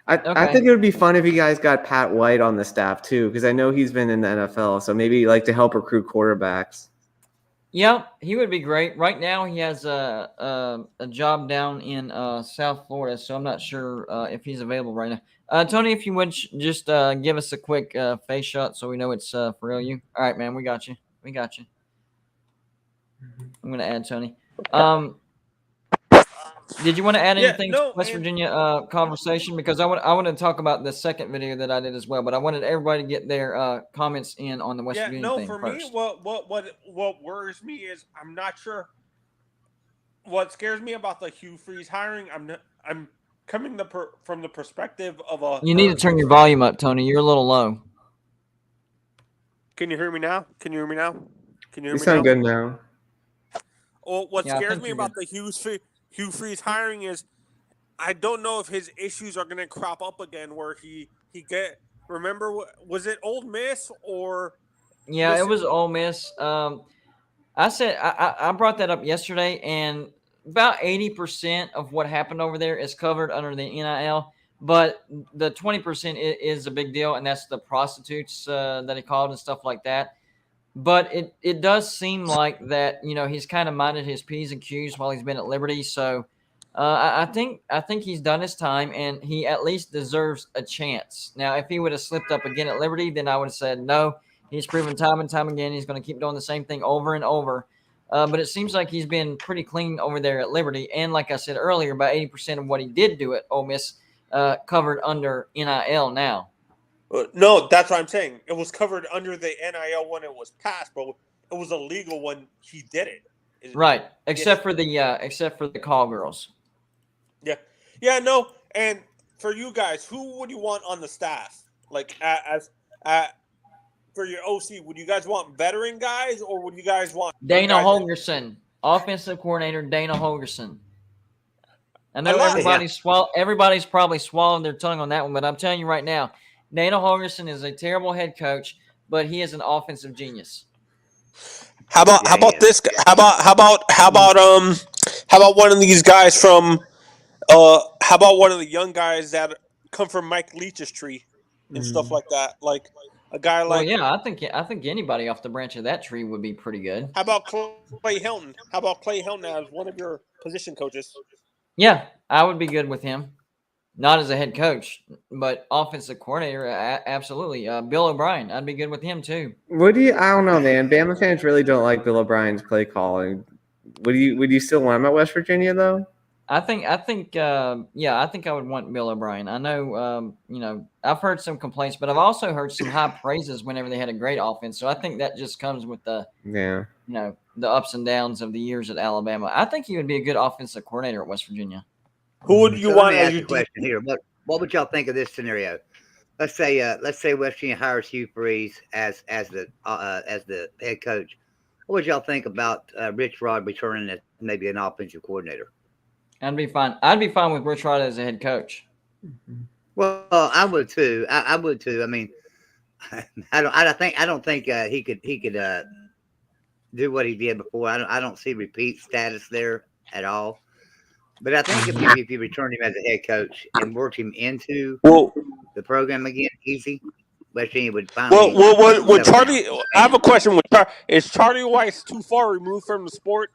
[SPEAKER 4] I think it would be fun if you guys got Pat White on the staff too, because I know he's been in the NFL, so maybe like to help recruit quarterbacks.
[SPEAKER 1] Yeah, he would be great. Right now, he has a job down in South Florida, so I'm not sure if he's available right now. Tony, if you would just give us a quick face shot so we know it's for real you. All right, man, we got you. I'm going to add Tony. Did you want to add anything to West Virginia conversation? Because I want to talk about the second video that I did as well, but I wanted everybody to get their comments in on the West Virginia thing first.
[SPEAKER 5] Me, what worries me is I'm not sure. What scares me about the Hugh Freeze hiring, I'm coming from the perspective of a.
[SPEAKER 1] You need to turn your volume up, Tony. You're a little low.
[SPEAKER 5] Can you hear me now?
[SPEAKER 4] You sound good now.
[SPEAKER 5] Well, what scares me about the Hugh Freeze hiring is I don't know if his issues are going to crop up again where he remember, was it Ole Miss or?
[SPEAKER 1] Yeah, it was Ole Miss. I said I brought that up yesterday, and about 80% of what happened over there is covered under the NIL, but the 20% is a big deal, and that's the prostitutes that he called and stuff like that. But it does seem like that, he's kind of minded his P's and Q's while he's been at Liberty. So I think he's done his time, and he at least deserves a chance. Now, if he would have slipped up again at Liberty, then I would have said no. He's proven time and time again he's going to keep doing the same thing over and over. But it seems like he's been pretty clean over there at Liberty. And like I said earlier, about 80% of what he did do at Ole Miss covered under NIL now.
[SPEAKER 5] No, that's what I'm saying. It was covered under the NIL when it was passed, but it was illegal when he did it.
[SPEAKER 1] Right, except for the call girls.
[SPEAKER 5] Yeah, no. And for you guys, who would you want on the staff? Like for your OC, would you guys want veteran guys, or would you guys want
[SPEAKER 1] Dana Holgerson, offensive coordinator Dana Holgerson? I know everybody's probably swallowed their tongue on that one, but I'm telling you right now, Dana Holgerson is a terrible head coach, but he is an offensive genius.
[SPEAKER 5] How about this? How about one of these guys from? How about one of the young guys that come from Mike Leach's tree and stuff like that? Like a guy like.
[SPEAKER 1] Well, yeah, I think anybody off the branch of that tree would be pretty good.
[SPEAKER 5] How about Clay Hilton? How about Clay Hilton as one of your position coaches?
[SPEAKER 1] Yeah, I would be good with him. Not as a head coach, but offensive coordinator, absolutely. Bill O'Brien, I'd be good with him too.
[SPEAKER 4] I don't know, man. Bama fans really don't like Bill O'Brien's play calling. Would you still want him at West Virginia though?
[SPEAKER 1] I think I think I would want Bill O'Brien. I know, I've heard some complaints, but I've also heard some high praises whenever they had a great offense. So I think that just comes with the ups and downs of the years at Alabama. I think he would be a good offensive coordinator at West Virginia.
[SPEAKER 5] Who would you
[SPEAKER 3] So
[SPEAKER 5] want
[SPEAKER 3] let me
[SPEAKER 5] as
[SPEAKER 3] ask
[SPEAKER 5] your
[SPEAKER 3] you a question here. What would y'all think of this scenario? Let's say West Virginia hires Hugh Freeze as the head coach. What would y'all think about Rich Rod returning as maybe an offensive coordinator?
[SPEAKER 1] I'd be fine. I'd be fine with Rich Rod as a head coach.
[SPEAKER 3] Well, I would too. I would too. I mean, I don't think he could do what he did before. I don't see repeat status there at all. But I think if you return him as a head coach and work him into the program again, easy, West Virginia would finally.
[SPEAKER 5] Would Charlie? I have a question. Is Charlie Weiss too far removed from the sport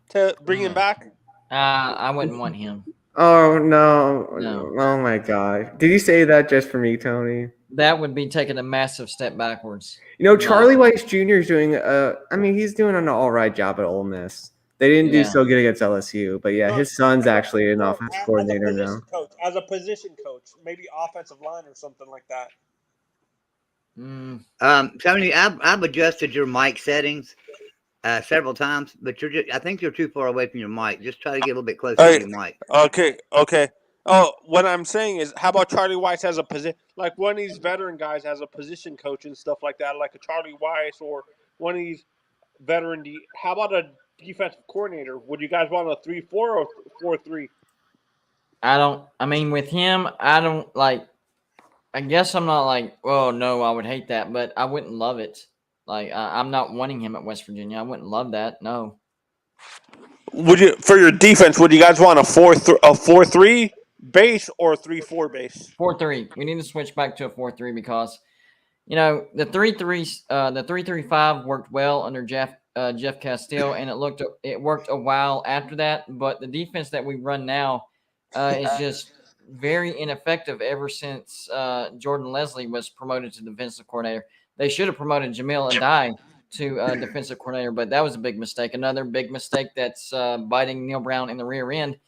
[SPEAKER 5] to bring him back?
[SPEAKER 1] I wouldn't want him.
[SPEAKER 4] Oh no! Oh my God! Did you say that just for me, Tony?
[SPEAKER 1] That would be taking a massive step backwards.
[SPEAKER 4] Charlie Weiss Jr. is doing he's doing an all right job at Ole Miss. They didn't do so good against LSU, but his son's actually an offensive coordinator now.
[SPEAKER 5] As a position coach, maybe offensive line or something like that.
[SPEAKER 3] Tony, I've adjusted your mic settings several times, but I think you're too far away from your mic. Just try to get a little bit closer to your mic.
[SPEAKER 5] Okay. Oh, what I'm saying is, how about Charlie Weiss as a position, like one of these veteran guys as a position coach and stuff like that, like a Charlie Weiss or one of these veteran. How about a defensive coordinator? Would you guys want a 3-4 or 4-3?
[SPEAKER 1] With him, I don't like. I guess I'm not like, oh no, I would hate that, but I wouldn't love it. Like I'm not wanting him at West Virginia. I wouldn't love that. No.
[SPEAKER 5] Would you, for your defense? Would you guys want a 4-3 base or a 3-4 base?
[SPEAKER 1] 4-3. We need to switch back to a 4-3 because, the 3-3-5 worked well under Jeff Castile, and it worked a while after that. But the defense that we run now is just very ineffective ever since Jordan Leslie was promoted to defensive coordinator. They should have promoted Jamil Adai to defensive coordinator, but that was a big mistake. Another big mistake that's biting Neil Brown in the rear end.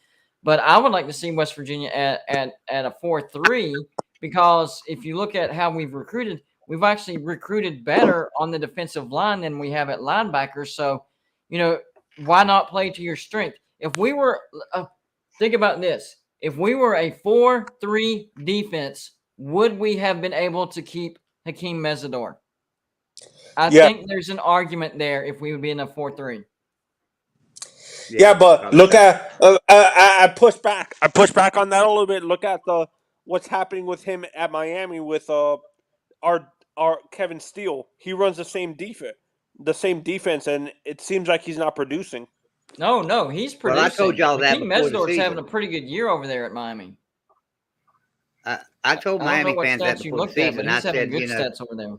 [SPEAKER 1] But I would like to see West Virginia at a 4-3 because if you look at how we've actually recruited better on the defensive line than we have at linebackers. So, why not play to your strength? If we were think about this. If we were a 4-3 defense, would we have been able to keep Hakeem Mesidor? I think there's an argument there if we would be in a 4-3.
[SPEAKER 5] Yeah, but look at I push back. I push back on that a little bit. Look at what's happening with him at Miami with our Kevin Steele. He runs the same defense, and it seems like he's not producing.
[SPEAKER 1] No, he's producing.
[SPEAKER 3] Well, I told y'all that
[SPEAKER 1] Hakeem
[SPEAKER 3] before the
[SPEAKER 1] Mesidor's
[SPEAKER 3] season.
[SPEAKER 1] having a pretty good year over there at Miami.
[SPEAKER 3] I told Miami fans that before the season.
[SPEAKER 1] He's having good stats over there.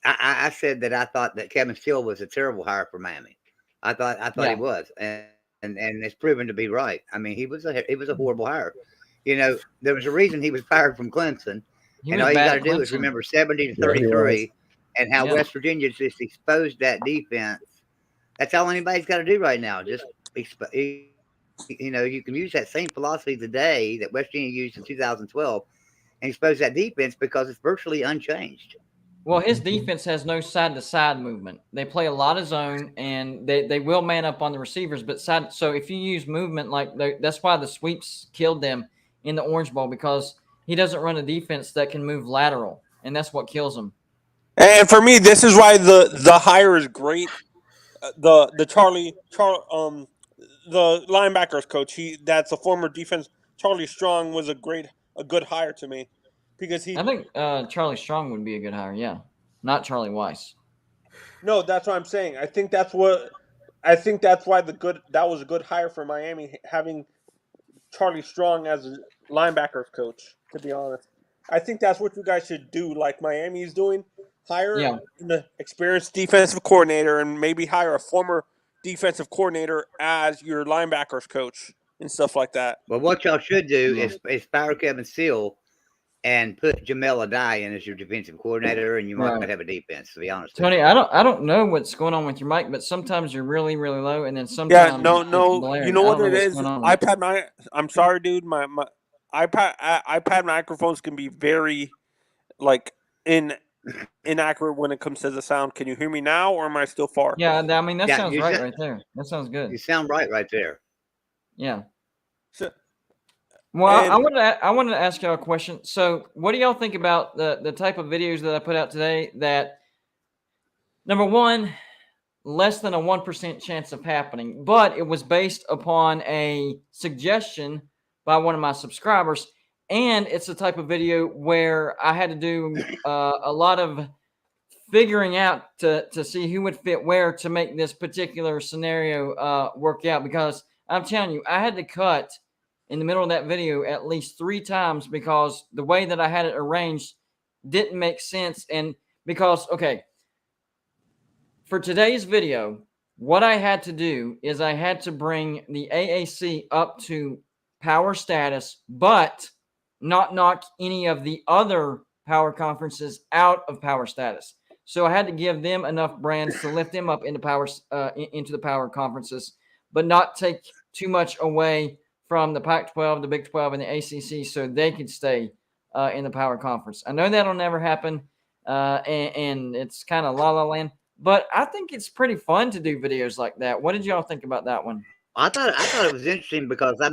[SPEAKER 3] I said that I thought that Kevin Steele was a terrible hire for Miami. I thought he was, and it's proven to be right. I mean, he was a horrible hire. There was a reason he was fired from Clemson, and all you got to do is remember 70-33, and how West Virginia just exposed that defense. That's all anybody's got to do right now. Just you can use that same philosophy today that West Virginia used in 2012, and expose that defense because it's virtually unchanged.
[SPEAKER 1] Well, his defense has no side-to-side movement. They play a lot of zone, and they will man up on the receivers. But so if you use movement, that's why the sweeps killed them in the Orange Bowl, because he doesn't run a defense that can move lateral, and that's what kills them.
[SPEAKER 5] And for me, this is why the hire is great. The linebackers coach, that's a former defense. Charlie Strong was a good hire to me. Because I
[SPEAKER 1] think Charlie Strong would be a good hire, not Charlie Weiss.
[SPEAKER 5] No, that's what I'm saying. I think that's why that was a good hire for Miami, having Charlie Strong as a linebackers coach. To be honest, I think that's what you guys should do, like Miami is doing. Hire an experienced defensive coordinator, and maybe hire a former defensive coordinator as your linebackers coach and stuff like that.
[SPEAKER 3] Well, what y'all should do is fire Kevin Steele. and put Jamel Adai in as your defensive coordinator, and you might have a defense. To be honest,
[SPEAKER 1] Tony, I don't know what's going on with your mic, but somc you're really really low, and then sometimes
[SPEAKER 5] no. You know what it is? iPad. I'm sorry, dude. My iPad microphones can be very inaccurate when it comes to the sound. Can you hear me now, or am I still far?
[SPEAKER 1] Yeah, I mean that sounds right there. That sounds good.
[SPEAKER 3] You sound right there.
[SPEAKER 1] Yeah. Well, I wanted to ask y'all a question. So, what do y'all think about the type of videos that I put out today? That number one, less than a 1% chance of happening, but it was based upon a suggestion by one of my subscribers, and it's the type of video where I had to do a lot of figuring out to see who would fit where to make this particular scenario work out. Because I'm telling you, I had to cut in the middle of that video at least 3 times because the way that I had it arranged didn't make sense. And because, okay, for today's video, what I had to do is I had to bring the AAC up to power status, but not knock any of the other power conferences out of power status. So I had to give them enough brands to lift them up into the power conferences, but not take too much away from the Pac-12, the Big 12, and the ACC, so they could stay in the power conference. I know that'll never happen, and it's kind of la-la land, but I think it's pretty fun to do videos like that. What did y'all think about that one?
[SPEAKER 3] I thought it was interesting because I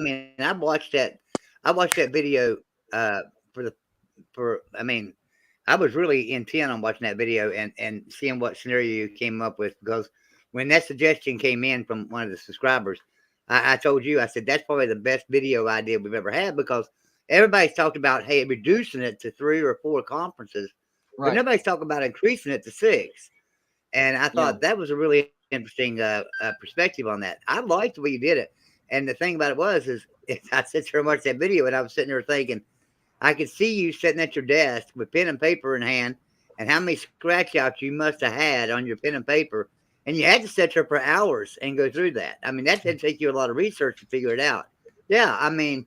[SPEAKER 3] watched that video I was really intent on watching that video and seeing what scenario you came up with, because when that suggestion came in from one of the subscribers, I told you, I said, that's probably the best video idea we've ever had, because everybody's talked about, hey, reducing it to 3 or 4 conferences, but nobody's talking about increasing it to 6. And I thought that was a really interesting perspective on that. I liked the way you did it. And the thing about it is I sat here and watched that video, and I was sitting there thinking, I could see you sitting at your desk with pen and paper in hand, and how many scratch outs you must have had on your pen and paper. And you had to sit there for hours and go through that. I mean, that did take you a lot of research to figure it out. Yeah. I mean,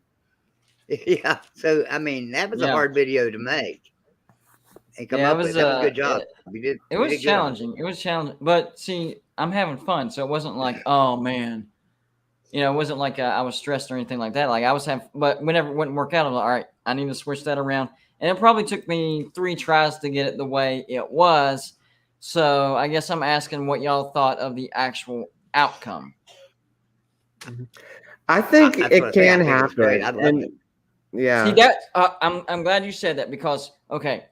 [SPEAKER 3] yeah. So, I mean, that was a hard video to make. And come up with. That was a good job.
[SPEAKER 1] It was challenging. It was challenging. But see, I'm having fun. So it wasn't like, oh man, it wasn't like I was stressed or anything like that. Like I was having, but whenever it wouldn't work out, I'm like, all right, I need to switch that around. And it probably took me 3 tries to get it the way it was. So I guess I'm asking what y'all thought of the actual outcome.
[SPEAKER 4] I think it can happen. Yeah.
[SPEAKER 1] See that? I'm glad you said that, because okay,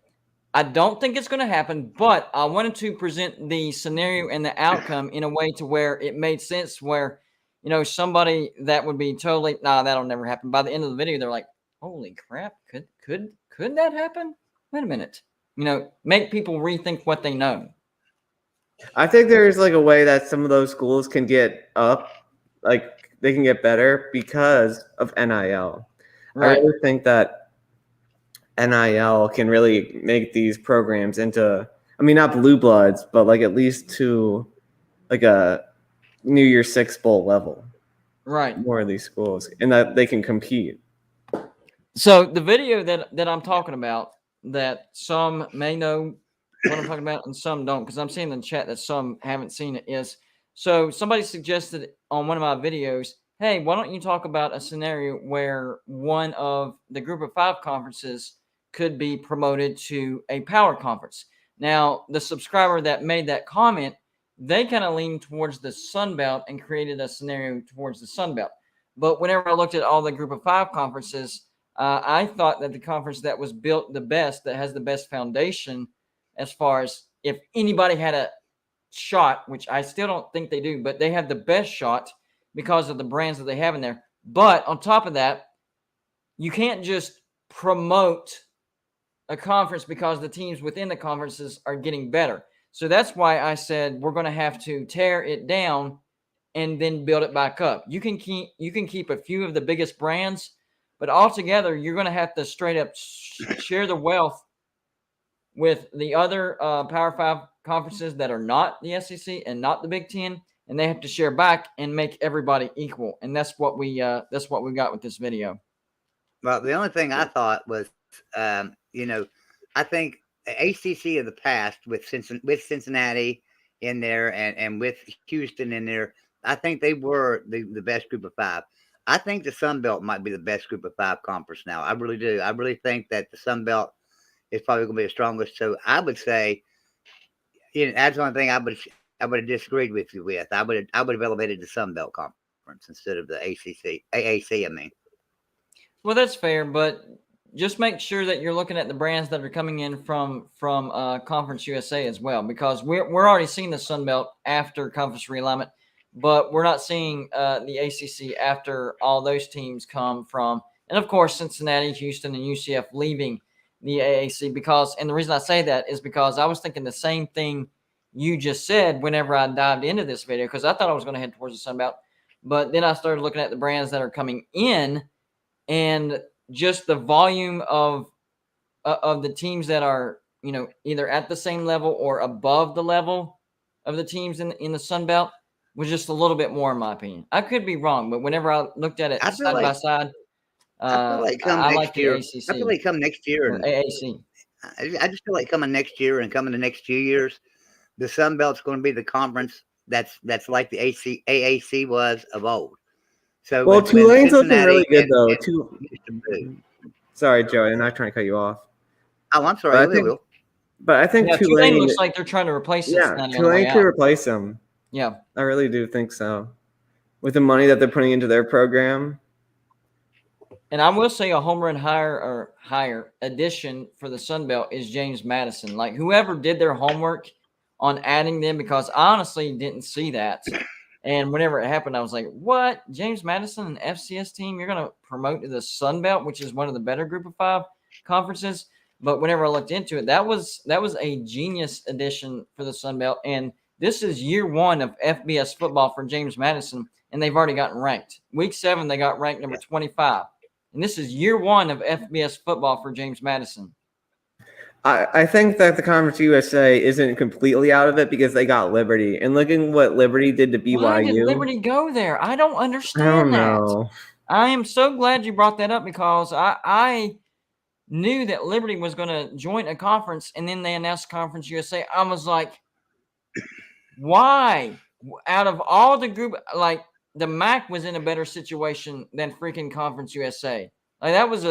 [SPEAKER 1] I don't think it's going to happen, but I wanted to present the scenario and the outcome in a way to where it made sense. Where somebody that would be totally that'll never happen. By the end of the video, they're like, "Holy crap! Could that happen? Wait a minute." Make people rethink what they know.
[SPEAKER 4] I think there's like a way that some of those schools can get up, like they can get better because of NIL. Right. I really think that NIL can really make these programs into, not blue bloods, but like at least to like a New Year's Six bowl level.
[SPEAKER 1] Right.
[SPEAKER 4] More of these schools, and that they can compete.
[SPEAKER 1] So the video that I'm talking about, that some may know what I'm talking about and some don't, because I'm seeing in the chat that some haven't seen it, is so somebody suggested on one of my videos, hey, why don't you talk about a scenario where one of the group of 5 conferences could be promoted to a power conference. Now, the subscriber that made that comment, they kind of leaned towards the Sun Belt and created a scenario towards the Sun Belt. But whenever I looked at all the group of 5 conferences, I thought that the conference that was built the best, that has the best foundation, as far as if anybody had a shot, which I still don't think they do, but they have the best shot because of the brands that they have in there. But on top of that, you can't just promote a conference because the teams within the conferences are getting better. So that's why I said we're going to have to tear it down and then build it back up. You can keep a few of the biggest brands, but altogether you're going to have to straight up share the wealth with the other Power 5 conferences that are not the SEC and not the Big 10, and they have to share back and make everybody equal. And that's what we got with this video.
[SPEAKER 3] Well, the only thing I thought was You know, I think ACC of the past with Cincinnati in there and with Houston in there, I think they were the best group of five. I think the Sun Belt might be the best group of five conference now. I really do. I really think that the Sun Belt is probably going to be the strongest. So I would say, that's the only thing I would have disagreed with you with. I would have elevated the Sun Belt conference instead of the AAC. I mean.
[SPEAKER 1] Well, that's fair, but just make sure that you're looking at the brands that are coming in from Conference USA as well, because we're already seeing the Sun Belt after conference realignment, but we're not seeing the ACC after all those teams come from, and of course Cincinnati, Houston, and UCF leaving the AAC. Because, and the reason I say that is because I was thinking the same thing you just said whenever I dived into this video, because I thought I was going to head towards the Sun Belt, but then I started looking at the brands that are coming in. And just the volume of the teams that are, either at the same level or above the level of the teams in the Sun Belt was just a little bit more, in my opinion. I could be wrong, but whenever I looked at it side by side,
[SPEAKER 3] I feel like
[SPEAKER 1] I like the ACC.
[SPEAKER 3] I feel like come next year and
[SPEAKER 1] AAC.
[SPEAKER 3] I just feel like coming next year and coming the next few years, the Sun Belt's going to be the conference that's like the AAC was of old. So
[SPEAKER 4] well, Tulane's looking really good though. Sorry, Joey, I'm not trying to cut you off.
[SPEAKER 3] Oh, I'm sorry.
[SPEAKER 4] But I think
[SPEAKER 1] Tulane looks like they're trying to replace Cincinnati.
[SPEAKER 4] Yeah, Tulane could replace them.
[SPEAKER 1] Yeah,
[SPEAKER 4] I really do think so. With the money that they're putting into their program.
[SPEAKER 1] And I will say a home run higher addition for the Sun Belt is James Madison. Like, whoever did their homework on adding them, because I honestly didn't see that. And whenever it happened, I was like, what? James Madison, an FCS team, you're going to promote to the Sun Belt, which is one of the better group of five conferences. But whenever I looked into it, that was a genius addition for the Sun Belt. And this is year one of FBS football for James Madison, and they've already gotten ranked. Week 7, they got ranked number 25. And this is year one of FBS football for James Madison.
[SPEAKER 4] I think that the Conference USA isn't completely out of it because they got Liberty. And looking what Liberty did to BYU.
[SPEAKER 1] Why did Liberty go there? I don't understand
[SPEAKER 4] I don't know.
[SPEAKER 1] I am so glad you brought that up, because I knew that Liberty was going to join a conference, and then they announced Conference USA. I was like, why? Out of all the group, like, the MAC was in a better situation than freaking Conference USA. Like, that was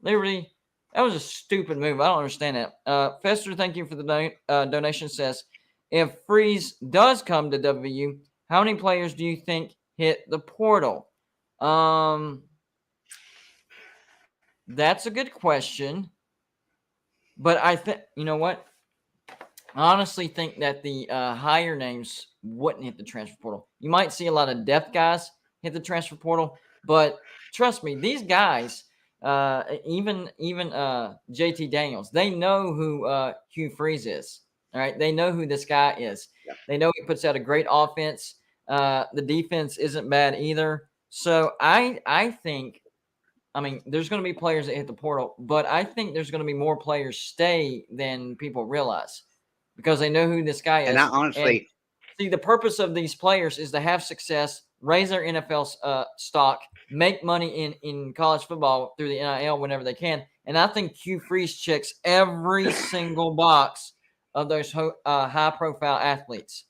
[SPEAKER 1] Liberty. That was a stupid move. I don't understand that. Fester, thank you for the donation. Says, if Freeze does come to WVU, how many players do you think hit the portal? That's a good question. But I think, you know what? I honestly think that the higher names wouldn't hit the transfer portal. You might see a lot of depth guys hit the transfer portal, but trust me, these guys, even JT Daniels, they know who Hugh Freeze is. All right, they know who this guy is. Yeah. They know he puts out a great offense. The defense isn't bad either. So I think, I mean, there's going to be players that hit the portal, but I think there's going to be more players stay than people realize, because they know who this guy is.
[SPEAKER 3] And I honestly
[SPEAKER 1] see, the purpose of these players is to have success, raise their NFL stock, make money in college football through the NIL whenever they can. And I think Hugh Freeze checks every single box of those high-profile athletes.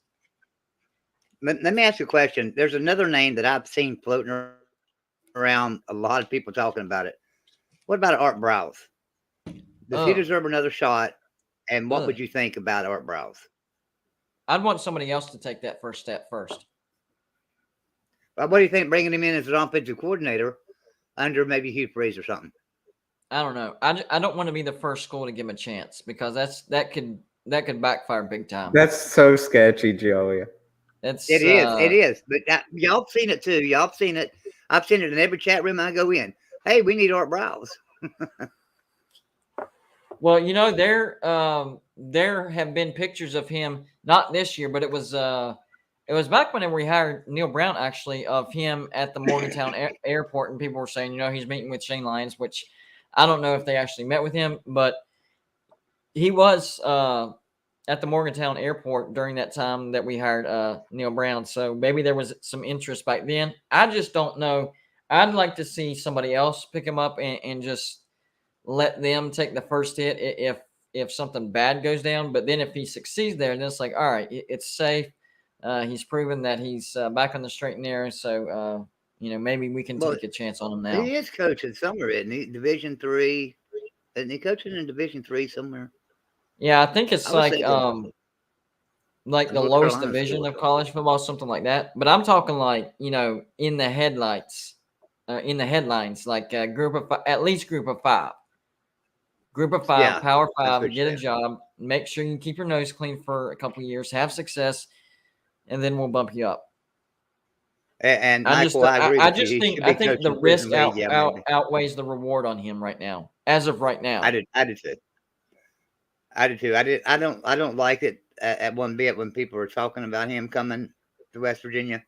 [SPEAKER 3] Let me ask you a question. There's another name that I've seen floating around, a lot of people talking about it. What about Art Browse? Does he deserve another shot? And what would you think about Art Browse?
[SPEAKER 1] I'd want somebody else to take that first step first.
[SPEAKER 3] What do you think, bringing him in as an offensive coordinator under maybe Hugh Freeze or something?
[SPEAKER 1] I don't know. I don't want to be the first school to give him a chance, because that could backfire big time.
[SPEAKER 4] That's so sketchy, Joey.
[SPEAKER 3] It is. But y'all have seen it too. Y'all have seen it. I've seen it in every chat room I go in. Hey, we need Art Browse.
[SPEAKER 1] Well, you know, there have been pictures of him, not this year, but it was back when we hired Neil Brown, actually, of him at the Morgantown airport, and people were saying, you know, he's meeting with Shane Lyons, which I don't know if they actually met with him, but he was at the Morgantown airport during that time that we hired Neil Brown. So maybe there was some interest back then. I just don't know. I'd like to see somebody else pick him up and just let them take the first hit if something bad goes down. But then if he succeeds there, then it's like, all right, it's safe. He's proven that he's back on the straight and narrow. So, maybe we can take a chance on him now.
[SPEAKER 3] He is coaching somewhere, isn't he? Division III. Isn't he coaching in Division III somewhere?
[SPEAKER 1] Yeah, I think it's like the lowest division of college football, something like that. But I'm talking like, in the headlights, in the headlines, like at least group of five. Group of five,
[SPEAKER 3] Yeah,
[SPEAKER 1] Power 5, get a job, make sure you keep your nose clean for a couple of years, have success, and then we'll bump you up.
[SPEAKER 3] And Michael, I agree with you.
[SPEAKER 1] I think the risk outweighs the reward on him right now, as of right now.
[SPEAKER 3] I did too. I don't like it at one bit when people are talking about him coming to West Virginia.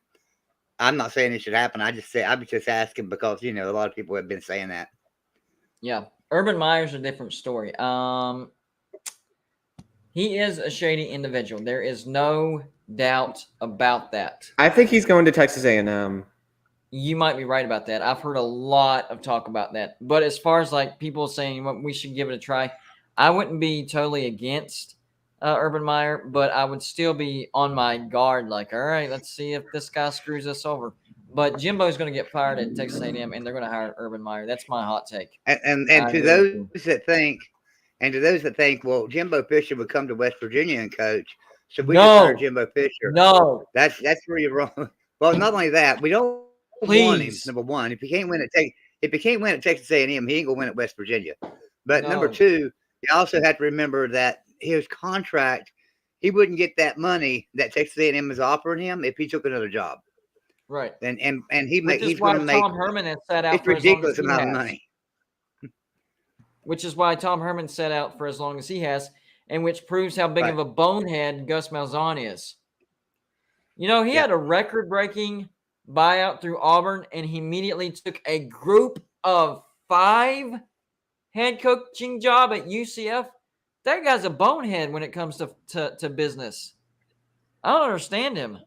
[SPEAKER 3] I'm not saying it should happen. I was just asking because a lot of people have been saying that.
[SPEAKER 1] Yeah, Urban Meyer's a different story. He is a shady individual. There is no doubt about that.
[SPEAKER 4] I think he's going to Texas A&M.
[SPEAKER 1] You might be right about that. I've heard a lot of talk about that. But as far as like people saying we should give it a try, I wouldn't be totally against Urban Meyer, but I would still be on my guard. Like, all right, let's see if this guy screws us over. But Jimbo's going to get fired at Texas A&M, and they're going to hire Urban Meyer. That's my hot take.
[SPEAKER 3] And to those that think, well, Jimbo Fisher would come to West Virginia and coach, so we just hire Jimbo Fisher.
[SPEAKER 1] No,
[SPEAKER 3] that's where you're wrong. Well, not only that, we don't want him. Number one, if he can't win at Texas A&M, he ain't gonna win at West Virginia. But number two, you also have to remember that his contract, he wouldn't get that money that Texas A&M is offering him if he took another job.
[SPEAKER 1] Right.
[SPEAKER 3] And he's
[SPEAKER 1] why
[SPEAKER 3] going to make
[SPEAKER 1] Tom Herman has set out
[SPEAKER 3] it's ridiculous amount of money.
[SPEAKER 1] Which is why Tom Herman set out for as long as he has, and which proves how big of a bonehead Gus Malzahn is. He had a record-breaking buyout through Auburn, and he immediately took a group of 5 head coaching job at UCF. That guy's a bonehead when it comes to business. I don't understand him.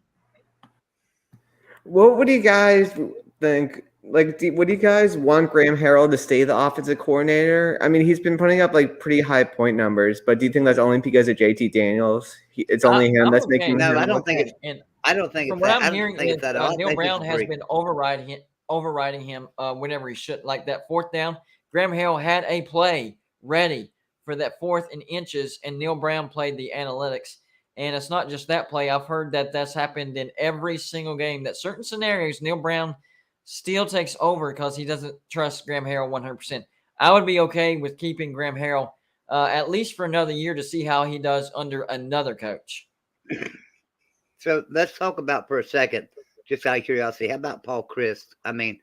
[SPEAKER 4] What would you guys think? Like, would you guys want Graham Harrell to stay the offensive coordinator? I mean, he's been putting up like pretty high point numbers, but do you think that's only because of JT Daniels? It's only him that's making.
[SPEAKER 3] No, I don't think it's. I don't think
[SPEAKER 1] from
[SPEAKER 3] it's
[SPEAKER 1] what
[SPEAKER 3] that.
[SPEAKER 1] I'm hearing, Neil Brown has been overriding him whenever he should. Like that fourth down, Graham Harrell had a play ready for that 4th and inches, and Neil Brown played the analytics. And it's not just that play. I've heard that that's happened in every single game, that certain scenarios Neil Brown still takes over because he doesn't trust Graham Harrell 100%. I would be okay with keeping Graham Harrell at least for another year to see how he does under another coach.
[SPEAKER 3] So let's talk about for a second, just out of curiosity, how about Paul Chryst? I mean,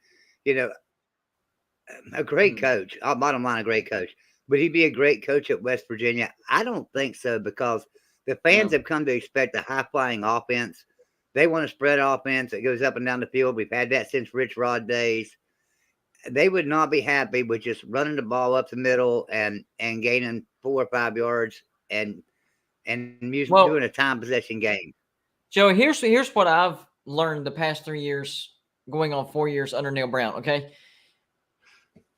[SPEAKER 3] a great coach. Bottom line, a great coach. Would he be a great coach at West Virginia? I don't think so, because the fans have come to expect a high-flying offense. They want a spread offense that goes up and down the field. We've had that since Rich Rod days. They would not be happy with just running the ball up the middle and gaining 4 or 5 yards and doing a time possession game.
[SPEAKER 1] Joe, here's what I've learned the past 3 years, going on 4 years under Neil Brown, okay?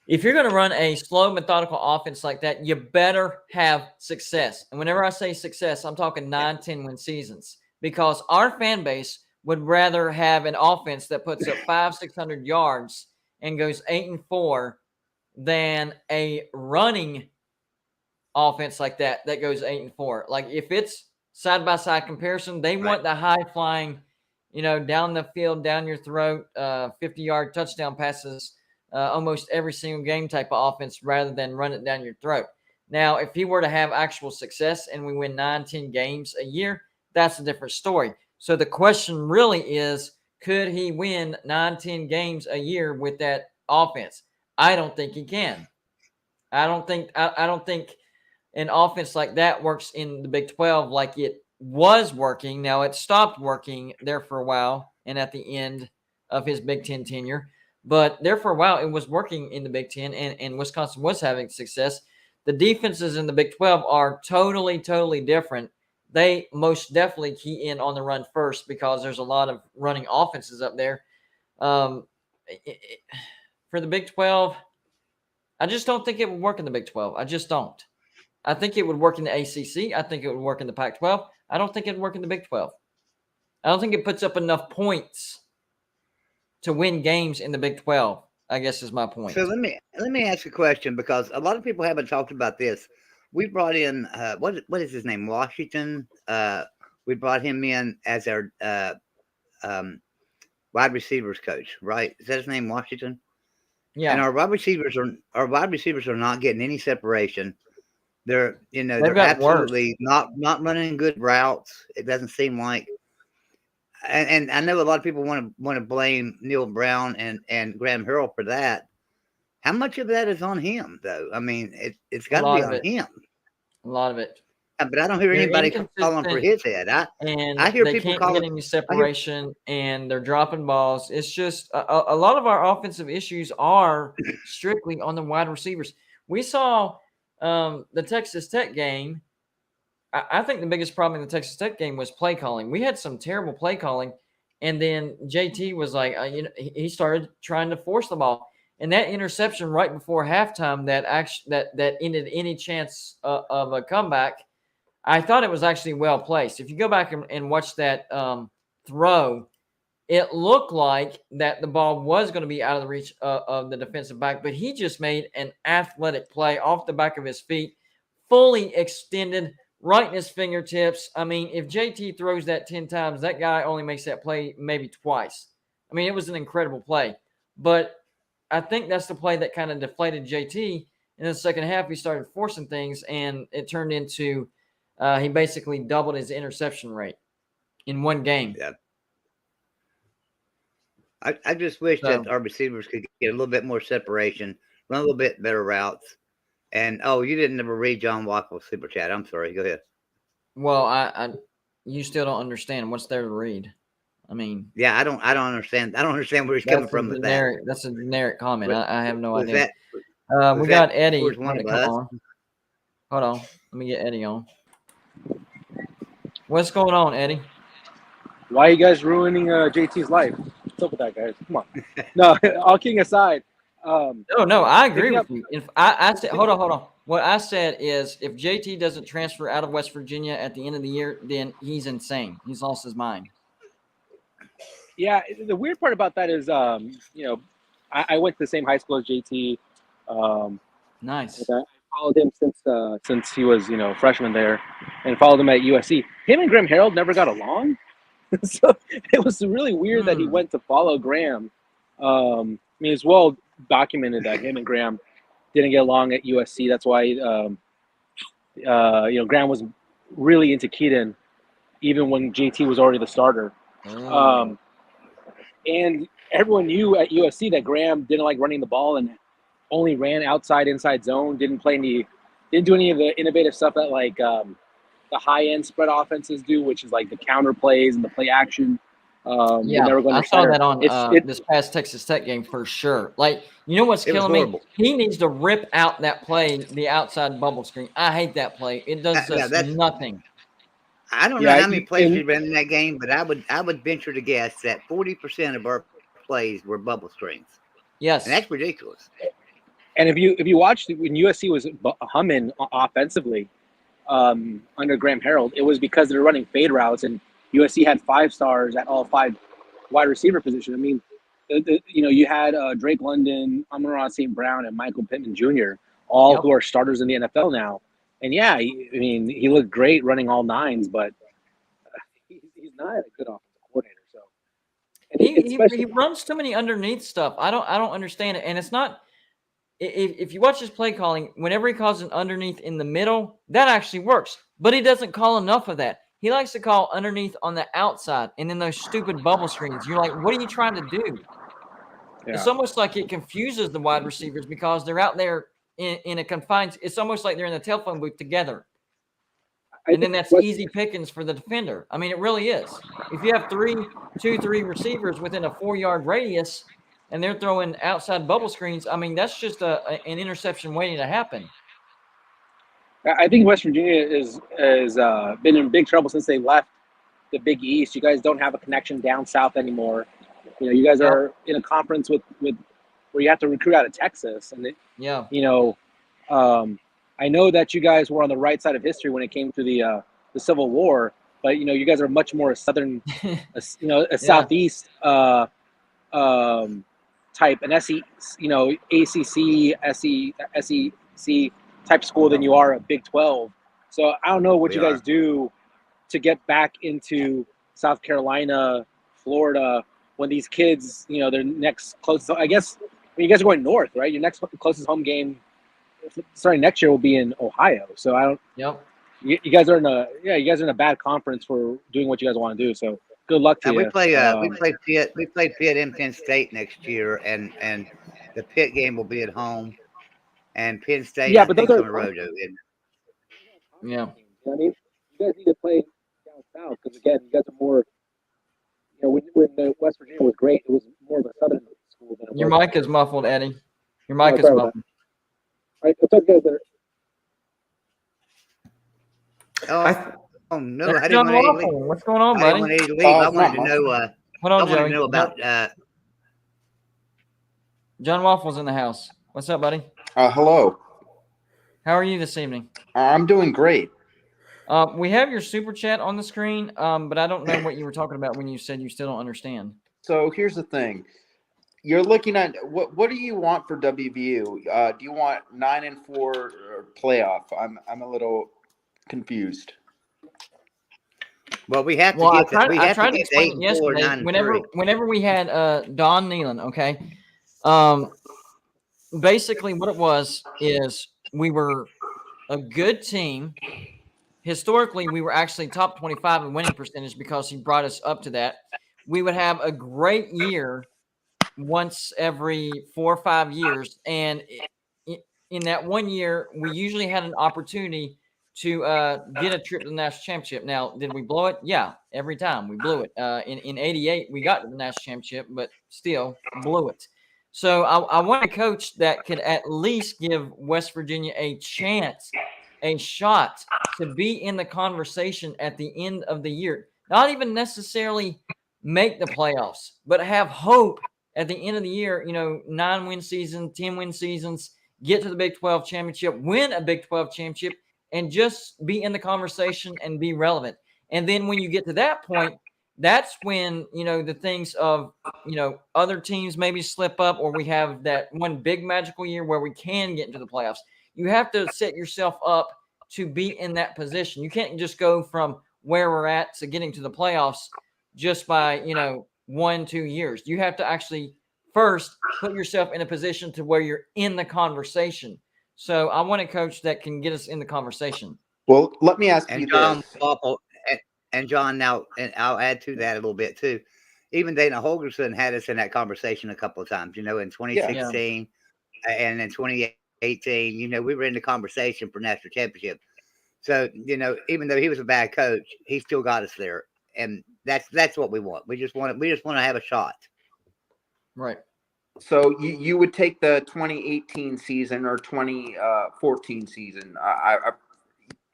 [SPEAKER 1] If you're going to run a slow, methodical offense like that, you better have success. And whenever I say success, I'm talking 9, 10-win seasons, because our fan base would rather have an offense that puts up 500-600 yards and goes 8-4 than a running offense like that goes 8-4. Like, if it's side-by-side comparison, they want the high-flying, down the field, down your throat, 50-yard touchdown passes almost every single game type of offense rather than run it down your throat. Now, if he were to have actual success and we win 9, 10 games a year, that's a different story. So the question really is, could he win 9, 10 games a year with that offense? I don't think he can. I don't think an offense like that works in the Big 12 like it was working. Now, it stopped working there for a while and at the end of his Big 10 tenure. But there for a while, it was working in the Big 10, and Wisconsin was having success. The defenses in the Big 12 are totally, totally different. They most definitely key in on the run first because there's a lot of running offenses up there. For the Big 12, I just don't think it would work in the Big 12. I just don't. I think it would work in the ACC. I think it would work in the Pac-12. I don't think it would work in the Big 12. I don't think it puts up enough points to win games in the Big 12, I guess is my point.
[SPEAKER 3] So let me ask a question, because a lot of people haven't talked about this. We brought in what is his name? Washington. We brought him in as our wide receivers coach, right? Is that his name, Washington?
[SPEAKER 1] Yeah.
[SPEAKER 3] And our wide receivers are not getting any separation. They're they're absolutely not running good routes. It doesn't seem like. And I know a lot of people want to blame Neil Brown and Graham Harrell for that. How much of that is on him, though? I mean, it's got to be on him.
[SPEAKER 1] A lot of it.
[SPEAKER 3] But I don't hear anybody calling for his head. I hear
[SPEAKER 1] they
[SPEAKER 3] people
[SPEAKER 1] can't
[SPEAKER 3] calling
[SPEAKER 1] get any separation, and they're dropping balls. It's just a lot of our offensive issues are strictly on the wide receivers. We saw the Texas Tech game. I think the biggest problem in the Texas Tech game was play calling. We had some terrible play calling, and then JT was like, he started trying to force the ball, and that interception right before halftime that ended any chance of a comeback. I thought it was actually well placed. If you go back and watch that throw, it looked like that the ball was going to be out of the reach of the defensive back, but he just made an athletic play off the back of his feet, fully extended, right in his fingertips. I mean, if JT throws that 10 times, that guy only makes that play maybe twice. I mean, it was an incredible play. But I think that's the play that kind of deflated JT. In the second half, he started forcing things, and it turned into he basically doubled his interception rate in one game.
[SPEAKER 3] Yeah. I just wish that our receivers could get a little bit more separation, run a little bit better routes. And you didn't ever read John Wackle's super chat. I'm sorry. Go ahead.
[SPEAKER 1] Well, you still don't understand what's there to read. I mean,
[SPEAKER 3] yeah, I don't understand. I don't understand where he's coming from with that.
[SPEAKER 1] That's a generic comment. I have no idea.
[SPEAKER 3] We
[SPEAKER 1] got Eddie.
[SPEAKER 3] One of us?
[SPEAKER 1] Hold on. Let me get Eddie on. What's going on, Eddie?
[SPEAKER 6] Why are you guys ruining JT's life? What's up with that, guys? Come on. No, all kidding aside.
[SPEAKER 1] No, I agree with you. If I said, hold on. What I said is, if JT doesn't transfer out of West Virginia at the end of the year, then he's insane. He's lost his mind.
[SPEAKER 6] Yeah, the weird part about that is, I went to the same high school as JT.
[SPEAKER 1] Nice.
[SPEAKER 6] I followed him since he was, freshman there, and followed him at USC. Him and Graham Harrell never got along, so it was really weird that he went to follow Graham. I mean, it's well documented that him and Graham didn't get along at USC. That's why, Graham was really into Keaton, even when JT was already the starter. And everyone knew at USC that Graham didn't like running the ball and only ran inside zone. Didn't do any of the innovative stuff that like the high end spread offenses do, which is like the counter plays and the play action.
[SPEAKER 1] I saw that on this past Texas Tech game for sure. Like, you know what's killing me? He needs to rip out that play, the outside bubble screen. I hate that play. It does nothing.
[SPEAKER 3] I don't know how many plays we ran in that game, but I would venture to guess that 40% of our plays were bubble screens.
[SPEAKER 1] Yes,
[SPEAKER 3] and that's ridiculous.
[SPEAKER 6] And if you watched when USC was humming offensively under Graham Harrell, it was because they're running fade routes, and USC had 5 stars at all 5 wide receiver positions. I mean, you had Drake London, Amon-Ra St. Brown, and Michael Pittman Jr., all who are starters in the NFL now. And yeah, he looked great running all 9s, but he's not a good offensive coordinator. So
[SPEAKER 1] he runs too many underneath stuff. I don't understand it, and it's not. If you watch his play calling, whenever he calls an underneath in the middle, that actually works. But he doesn't call enough of that. He likes to call underneath on the outside, and then those stupid bubble screens. You're like, what are you trying to do? Yeah. It's almost like it confuses the wide receivers because they're out there in a confined. It's almost like they're in the telephone booth together. And then that's easy pickings for the defender. I mean, it really is. If you have 3 receivers within a 4-yard radius and they're throwing outside bubble screens, I mean, that's just an interception waiting to happen.
[SPEAKER 6] I think West Virginia is been in big trouble since they left the Big East. You guys don't have a connection down south anymore. You guys are in a conference with where you have to recruit out of Texas. And,
[SPEAKER 1] Yeah.
[SPEAKER 6] I know that you guys were on the right side of history when it came to the Civil War, but, you guys are much more southern, a southeast type, an SEC, ACC, SEC type school than you are a Big 12. So I don't know what you guys do to get back into South Carolina, Florida, when these kids, their next closest, I guess, you guys are going north, right? Your next closest home game starting next year will be in Ohio. So I don't.
[SPEAKER 1] Yep.
[SPEAKER 6] You guys are in a bad conference for doing what you guys want to do. So good luck to you.
[SPEAKER 3] We play Pitt. We play Pitt and Penn State next year, and the Pitt game will be at home, and Penn State I think on the road.
[SPEAKER 1] Yeah.
[SPEAKER 6] I mean, you guys need to play down south because again, you guys are more. When the West Virginia was great, it was more of a southern school than
[SPEAKER 1] Your mic is muffled, Eddie. Your mic is muffled.
[SPEAKER 6] All right, what's up, guys?
[SPEAKER 3] Oh no!
[SPEAKER 1] I didn't want to leave. What's going on, buddy?
[SPEAKER 3] I didn't want Eddie to leave. I wanted to know.
[SPEAKER 1] Hold on, Joey.
[SPEAKER 3] I wanted to know about.
[SPEAKER 1] John Waffle's in the house. What's up, buddy?
[SPEAKER 7] Hello.
[SPEAKER 1] How are you this evening?
[SPEAKER 7] I'm doing great.
[SPEAKER 1] We have your super chat on the screen, but I don't know what you were talking about when you said you still don't understand.
[SPEAKER 7] So here's the thing. You're looking at what do you want for WVU? Do you want 9-4 or playoff? I'm a little confused.
[SPEAKER 3] Well, we have to
[SPEAKER 1] I
[SPEAKER 3] tried to
[SPEAKER 1] explain it yesterday. Whenever we had Don Nealon, okay. Basically, what it was is we were a good team. Historically, we were actually top 25 in winning percentage because he brought us up to that. We would have a great year once every 4 or 5 years. And in that 1 year, we usually had an opportunity to get a trip to the national championship. Now, did we blow it? Yeah, every time we blew it. In 88, we got to the national championship, but still blew it. So I want a coach that could at least give West Virginia a chance, a shot to be in the conversation at the end of the year. Not even necessarily make the playoffs, but have hope at the end of the year, 9-win season, 10-win seasons, get to the Big 12 championship, win a Big 12 championship, and just be in the conversation and be relevant. And then when you get to that point, that's when, the things of, other teams maybe slip up, or we have that one big magical year where we can get into the playoffs. You have to set yourself up to be in that position. You can't just go from where we're at to getting to the playoffs just by, 1-2 years. You have to actually first put yourself in a position to where you're in the conversation. So I want a coach that can get us in the conversation.
[SPEAKER 7] Well, let me ask you
[SPEAKER 3] John
[SPEAKER 7] this.
[SPEAKER 3] Waffle, and John, now, and I'll add to that a little bit too. Even Dana Holgerson had us in that conversation a couple of times, in 2016 and in 2018, we were in the conversation for national championship. So, even though he was a bad coach, he still got us there. And that's what we want. We just want to have a shot.
[SPEAKER 1] Right.
[SPEAKER 7] So you would take the 2018 season or 2014 season?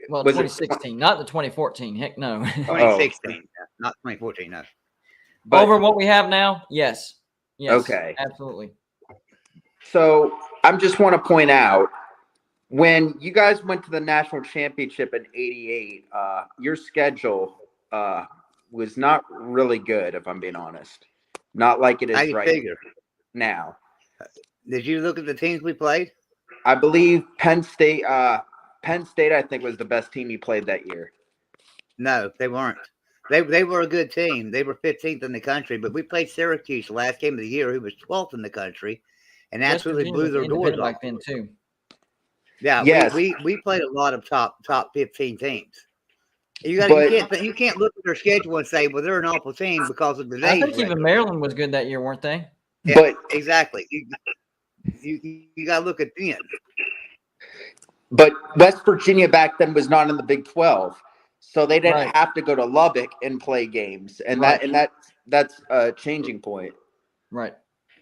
[SPEAKER 1] Well, 2016, not the 2014. Heck no.
[SPEAKER 3] 2016, not 2014. No.
[SPEAKER 7] But,
[SPEAKER 1] over what we have now, yes.
[SPEAKER 7] Okay.
[SPEAKER 1] Absolutely.
[SPEAKER 7] So I just want to point out, when you guys went to the national championship in '88, your schedule was not really good, if I'm being honest. Not like it is right now.
[SPEAKER 3] Did you look at the teams we played?
[SPEAKER 7] I believe Penn State, I think, was the best team you played that year.
[SPEAKER 3] No, they weren't. They were a good team. They were 15th in the country, but we played Syracuse the last game of the year, who was 12th in the country, and absolutely blew their doors off.
[SPEAKER 1] Back then too.
[SPEAKER 3] Yeah, yes. we played a lot of top 15 teams. You can't look at their schedule and say, well, they're an awful team because of the
[SPEAKER 1] I think even Maryland was good that year, weren't they?
[SPEAKER 3] Yeah, but exactly. You got to look at them.
[SPEAKER 7] But West Virginia back then was not in the Big 12, so they didn't have to go to Lubbock and play games, and that's a changing point.
[SPEAKER 1] Right.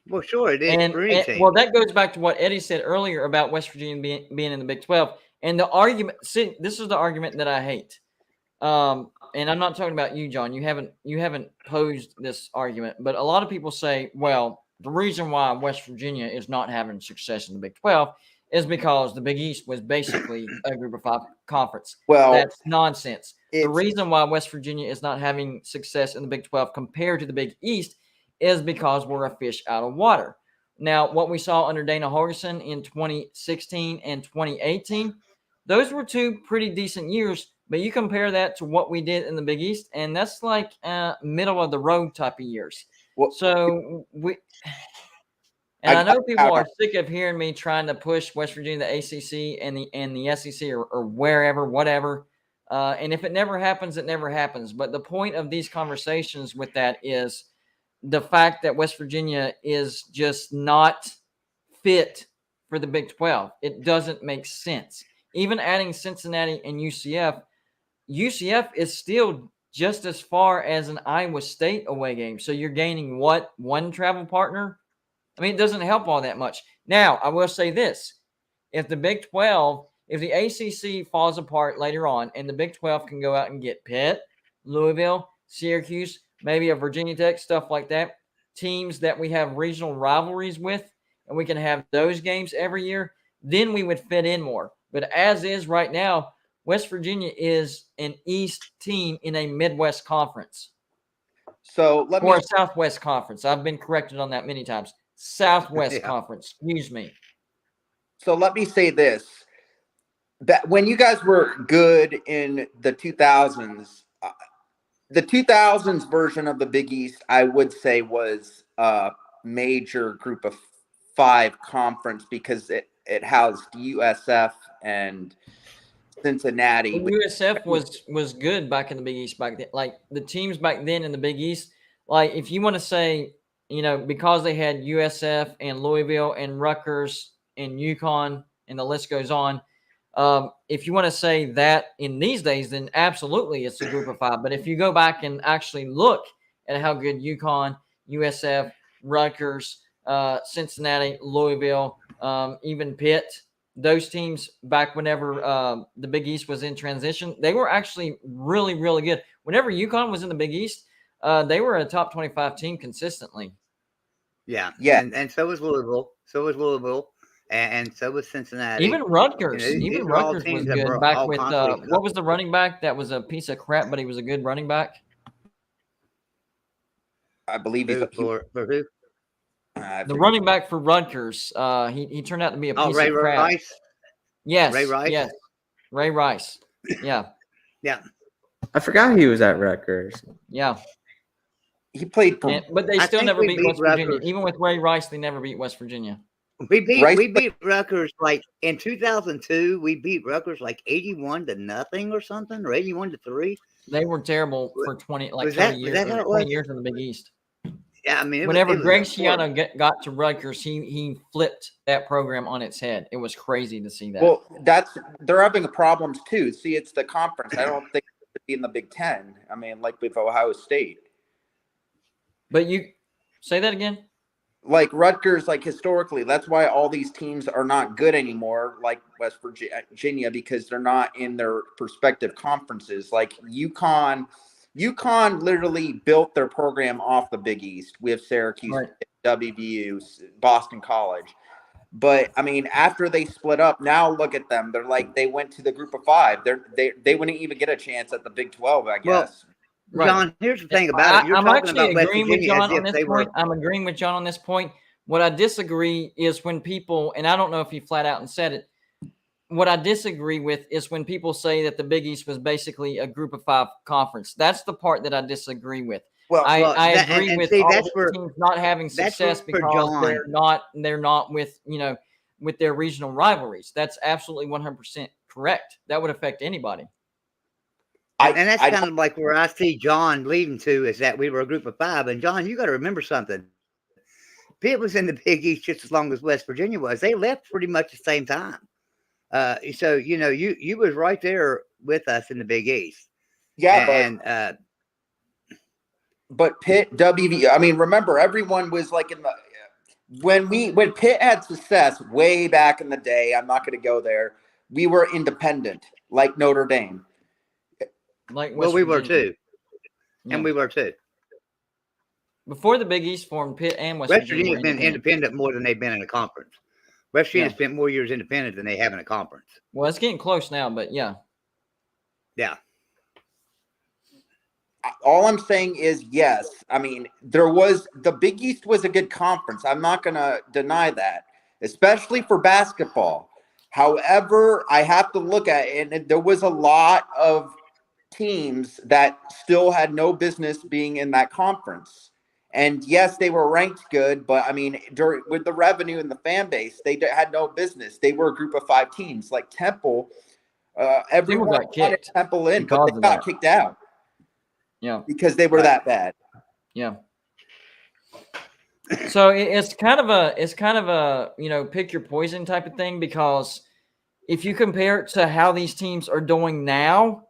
[SPEAKER 3] Well, sure, it is.
[SPEAKER 1] Well, that goes back to what Eddie said earlier about West Virginia being in the Big 12, and the argument. See, this is the argument that I hate. And I'm not talking about you, John. You haven't posed this argument, but a lot of people say, well, The reason why West Virginia is not having success in the Big 12 is because the Big East was basically a Group of 5 conference.
[SPEAKER 7] Well,
[SPEAKER 1] that's nonsense. The reason why West Virginia is not having success in the Big 12 compared to the Big East is because we're a fish out of water. Now, what we saw under Dana Holgorsen in 2016 and 2018, those were 2 pretty decent years, but you compare that to what we did in the Big East, and that's like middle of the road type of years.
[SPEAKER 7] Well,
[SPEAKER 1] so I know people are sick of hearing me trying to push West Virginia, the ACC, and the SEC or wherever, whatever. And if it never happens, it never happens. But the point of these conversations with that is the fact that West Virginia is just not fit for the Big 12. It doesn't make sense. Even adding Cincinnati and UCF is still just as far as an Iowa State away game. So you're gaining what? One travel partner? I mean, it doesn't help all that much. Now, I will say this. If the Big 12, if the ACC falls apart later on and the Big 12 can go out and get Pitt, Louisville, Syracuse, maybe a Virginia Tech, stuff like that, teams that we have regional rivalries with, and we can have those games every year, then we would fit in more. But as is right now, West Virginia is an East team in a Midwest conference.
[SPEAKER 7] So
[SPEAKER 1] or a Southwest conference. I've been corrected on that many times. Southwest Conference. Excuse me.
[SPEAKER 7] So let me say this. That when you guys were good in the 2000s, the 2000s version of the Big East, I would say, was a major Group of 5 conference because it housed USF and Cincinnati.
[SPEAKER 1] USF was good back in the Big East back then. Like the teams back then in the Big East, like if you want to say, because they had USF and Louisville and Rutgers and UConn and the list goes on. If you want to say that in these days, then absolutely it's a Group of 5. But if you go back and actually look at how good UConn, USF, Rutgers, Cincinnati, Louisville, even Pitt, those teams back whenever the Big East was in transition, they were actually really, really good. Whenever UConn was in the Big East, they were a top 25 team consistently.
[SPEAKER 3] Yeah. And so was Louisville. And so was Cincinnati.
[SPEAKER 1] Even Rutgers. Rutgers was good back with what was the running back that was a piece of crap, but he was a good running back?
[SPEAKER 7] I believe he's
[SPEAKER 3] for who?
[SPEAKER 1] The running back for Rutgers. He turned out to be a piece of crap.
[SPEAKER 3] Rice?
[SPEAKER 1] Yes.
[SPEAKER 3] Ray Rice?
[SPEAKER 1] Yes. Ray Rice. Yeah.
[SPEAKER 3] Yeah.
[SPEAKER 4] I forgot he was at Rutgers.
[SPEAKER 1] Yeah.
[SPEAKER 7] He played for,
[SPEAKER 1] but they still never beat West Virginia. Even with Ray Rice, they never beat West Virginia.
[SPEAKER 3] We beat Rutgers like in 2002. We beat Rutgers like 81-0 or something, or 81-3.
[SPEAKER 1] They were terrible for 20 years. 20 years in the Big East.
[SPEAKER 3] Yeah, I mean,
[SPEAKER 1] whenever Greg Schiano got to Rutgers, he flipped that program on its head. It was crazy to see that.
[SPEAKER 7] Well, they're having problems too. See, it's the conference. I don't think it should be in the Big Ten. I mean, like with Ohio State.
[SPEAKER 1] But you say that again?
[SPEAKER 7] Like Rutgers, like historically, that's why all these teams are not good anymore, like West Virginia, because they're not in their respective conferences. Like UConn literally built their program off the Big East. We have Syracuse, right. WVU, Boston College. But I mean, after they split up, now look at them. They're like, they went to the Group of 5. They wouldn't even get a chance at the Big 12, I guess.
[SPEAKER 3] Well, right. John, here's the thing about it.
[SPEAKER 1] I'm actually agreeing with John on this point. I'm agreeing with John on this point. What I disagree is when people, and I don't know if he flat out and said it, what I disagree with is when people say that the Big East was basically a Group of 5 conference. That's the part that I disagree with.
[SPEAKER 3] Well,
[SPEAKER 1] I agree with all the teams not having success because they're not with with their regional rivalries. That's absolutely 100% correct. That would affect anybody.
[SPEAKER 3] And that's kind of like where I see John leading to is that we were a Group of 5. And John, you got to remember something. Pitt was in the Big East just as long as West Virginia was. They left pretty much the same time. So you was right there with us in the Big East.
[SPEAKER 7] Yeah, but Pitt, WV. I mean, remember everyone was like in the when Pitt had success way back in the day. I'm not going to go there. We were independent, like Notre Dame.
[SPEAKER 1] Like
[SPEAKER 3] we were too, and we were too.
[SPEAKER 1] before the Big East formed, Pitt and West Virginia
[SPEAKER 3] Virginia's been independent more than they've been in a conference. West Virginia spent more years independent than they have in a conference.
[SPEAKER 1] Well, it's getting close now, but yeah.
[SPEAKER 3] Yeah.
[SPEAKER 7] All I'm saying is yes. I mean, the Big East was a good conference. I'm not going to deny that, especially for basketball. However, I have to look at it, and there was a lot of teams that still had no business being in that conference. And yes, they were ranked good, but I mean, with the revenue and the fan base, they had no business. They were a group of 5 teams. Like Temple, everyone wanted Temple in, but they got kicked out.
[SPEAKER 1] Yeah,
[SPEAKER 7] because they were that bad.
[SPEAKER 1] Yeah. So it's kind of a pick your poison type of thing, because if you compare it to how these teams are doing now,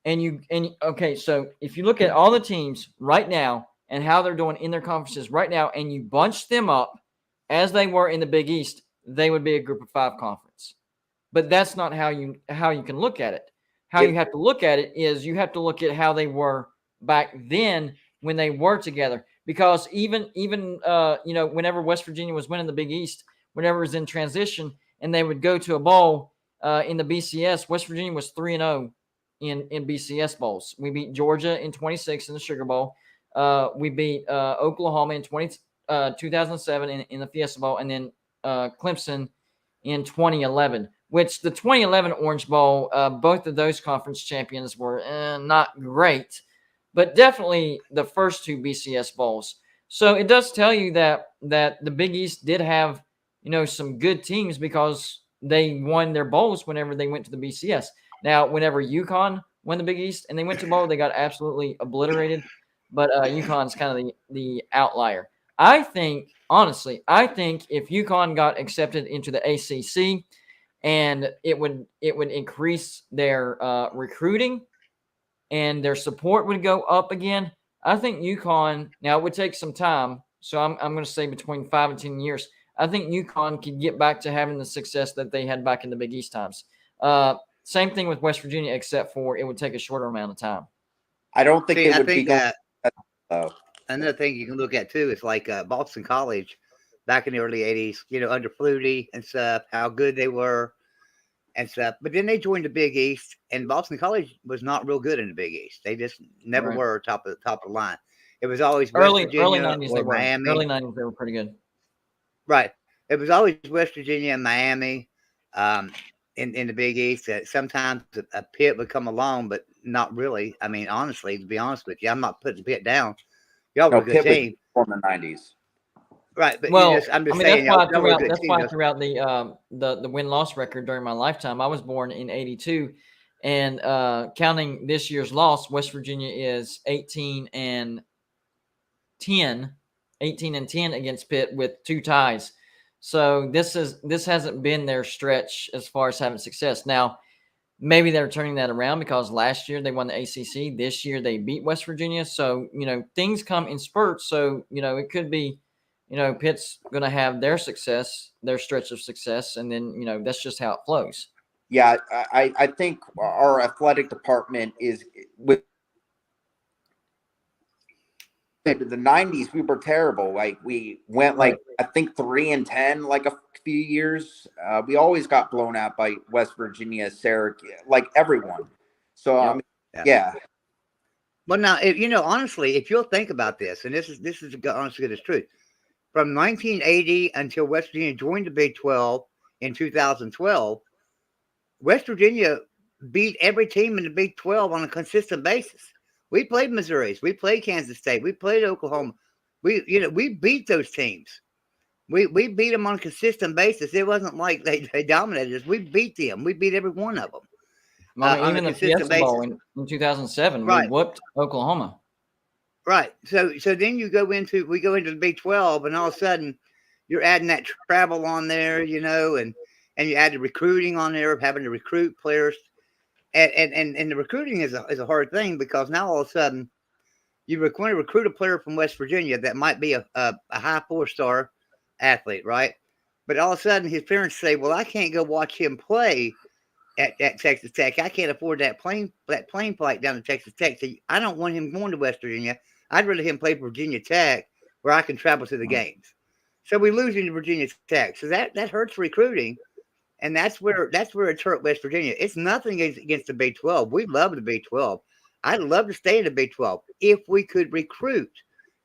[SPEAKER 1] so if you look at all the teams right now and how they're doing in their conferences right now, and you bunch them up as they were in the Big East, they would be a group of 5 conference. But that's not how you can look at it. How you have to look at it is you have to look at how they were back then when they were together. Because even whenever West Virginia was winning the Big East, whenever it was in transition and they would go to a bowl in the BCS, West Virginia was 3-0 in BCS bowls. We beat Georgia in 26 in the Sugar Bowl. We beat Oklahoma in 2007 in the Fiesta Bowl, and then Clemson in 2011. Which the 2011 Orange Bowl, both of those conference champions were not great, but definitely the first 2 BCS bowls. So it does tell you that the Big East did have, some good teams because they won their bowls whenever they went to the BCS. Now, whenever UConn won the Big East and they went to bowl, they got absolutely obliterated. But UConn's kind of the outlier. I think if UConn got accepted into the ACC, and it would increase their recruiting, and their support would go up again. I think UConn, now it would take some time, so I'm going to say between 5 and 10 years. I think UConn could get back to having the success that they had back in the Big East times. Same thing with West Virginia, except for it would take a shorter amount of time.
[SPEAKER 7] I don't think it would be going.
[SPEAKER 3] Another thing you can look at too is like Boston College back in the early 80s, under Flutie and stuff, how good they were and stuff. But then they joined the Big East, and Boston College was not real good in the Big East. They just never were top of the line. It was always
[SPEAKER 1] early
[SPEAKER 3] 90s
[SPEAKER 1] or
[SPEAKER 3] Miami.
[SPEAKER 1] Early 90s, they were pretty good.
[SPEAKER 3] Right. It was always West Virginia and Miami in the Big East. Sometimes a Pitt would come along, but not really. I mean, honestly, to be honest with you, I'm not putting Pitt down. Y'all were a good team.
[SPEAKER 7] From the 90s.
[SPEAKER 3] Right, but
[SPEAKER 1] I'm just saying. That's why throughout the win-loss record during my lifetime, I was born in '82, and counting this year's loss, West Virginia is 18-10 against Pitt with 2 ties. So this hasn't been their stretch as far as having success. Now, maybe they're turning that around because last year they won the ACC. This year they beat West Virginia. So things come in spurts. So it could be. Pitt's going to have their success, their stretch of success, and then, that's just how it flows.
[SPEAKER 7] Yeah, I think our athletic department is with the 90s. We were terrible. Like we went I think 3-10 like a few years. We always got blown out by West Virginia, Syracuse, like everyone. So I mean, yeah.
[SPEAKER 3] Well, now honestly, if you'll think about this, and this is honestly the truth. From 1980 until West Virginia joined the Big 12 in 2012, West Virginia beat every team in the Big 12 on a consistent basis. We played Missouri, we played Kansas State, we played Oklahoma. We beat those teams. We beat them on a consistent basis. It wasn't like they dominated us. We beat them. We beat every one of them.
[SPEAKER 1] Even the Fiesta Bowl in 2007, we whooped Oklahoma.
[SPEAKER 3] Right. So then we go into the Big 12, and all of a sudden you're adding that travel on there, and you add the recruiting on there of having to recruit players. And the recruiting is a hard thing because now all of a sudden you're going to recruit a player from West Virginia that might be a high 4-star athlete, right? But all of a sudden his parents say, well, I can't go watch him play at Texas Tech. I can't afford that plane flight down to Texas Tech. So I don't want him going to West Virginia. I'd rather him play Virginia Tech where I can travel to the games. So we lose to Virginia Tech. So that hurts recruiting. And that's where it's hurt West Virginia. It's nothing against the Big 12. We love the Big 12. I'd love to stay in the Big 12 if we could recruit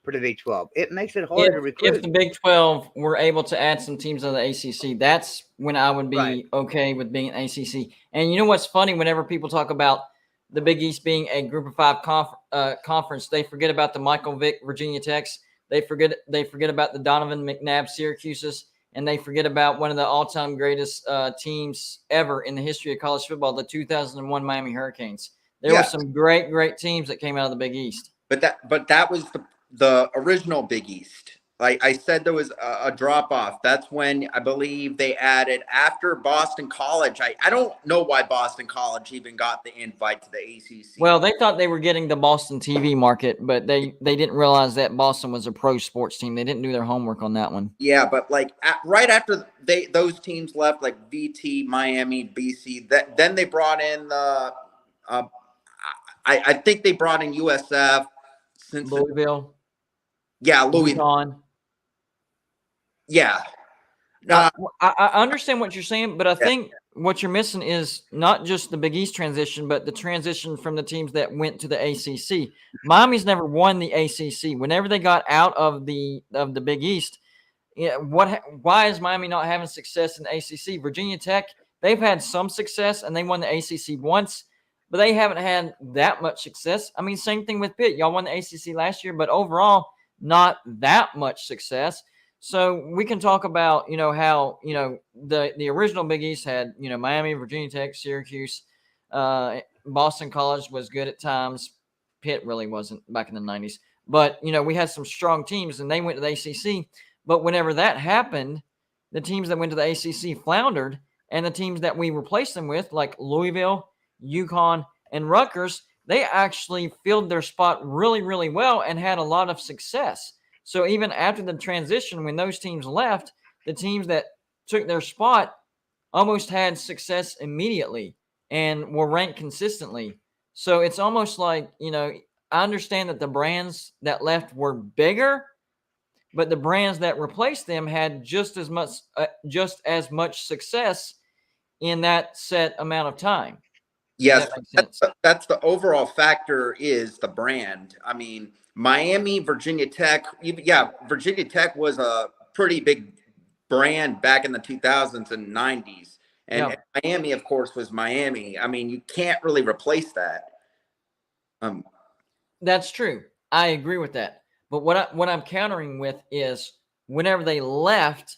[SPEAKER 3] for the Big 12. It makes it hard to recruit.
[SPEAKER 1] If the Big 12 were able to add some teams of the ACC, that's when I would be okay with being an ACC. And you know what's funny? Whenever people talk about the Big East being a Group of Five conference, they forget about the Michael Vick Virginia Techs. They forget about the Donovan McNabb Syracuses. And they forget about one of the all-time greatest teams ever in the history of college football, the 2001 Miami Hurricanes. There were some great teams that came out of the Big East.
[SPEAKER 7] But that was the original Big East. Like I said, there was a drop-off. That's when I believe they added after Boston College. I don't know why Boston College even got the invite to the ACC.
[SPEAKER 1] Well, they thought they were getting the Boston TV market, but they didn't realize that Boston was a pro sports team. They didn't do their homework on that one.
[SPEAKER 7] Yeah, but like right after those teams left, like VT, Miami, BC, then they brought in the I think they brought in USF,
[SPEAKER 1] Louisville.
[SPEAKER 7] Yeah, Louisville. Yeah.
[SPEAKER 1] I understand what you're saying, but I think what you're missing is not just the Big East transition, but the transition from the teams that went to the ACC. Miami's never won the ACC. Whenever they got out of the Big East, why is Miami not having success in the ACC? Virginia Tech, they've had some success, and they won the ACC once, but they haven't had that much success. I mean, same thing with Pitt. Y'all won the ACC last year, but overall, not that much success. So we can talk about, how, the original Big East had, Miami, Virginia Tech, Syracuse, Boston College was good at times. Pitt really wasn't back in the 90s. But, we had some strong teams, and they went to the ACC. But whenever that happened, the teams that went to the ACC floundered, and the teams that we replaced them with, like Louisville, UConn, and Rutgers, they actually filled their spot really, really well and had a lot of success. So even after the transition, when those teams left, the teams that took their spot almost had success immediately and were ranked consistently. So it's almost like, I understand that the brands that left were bigger, but the brands that replaced them had just as much success in that set amount of time.
[SPEAKER 7] Yes, that's the overall factor is the brand. I mean, Miami, Virginia Tech, Virginia Tech was a pretty big brand back in the 2000s and 90s. And Miami, of course, was Miami. I mean, you can't really replace that.
[SPEAKER 1] That's true. I agree with that. But what I'm countering with is whenever they left,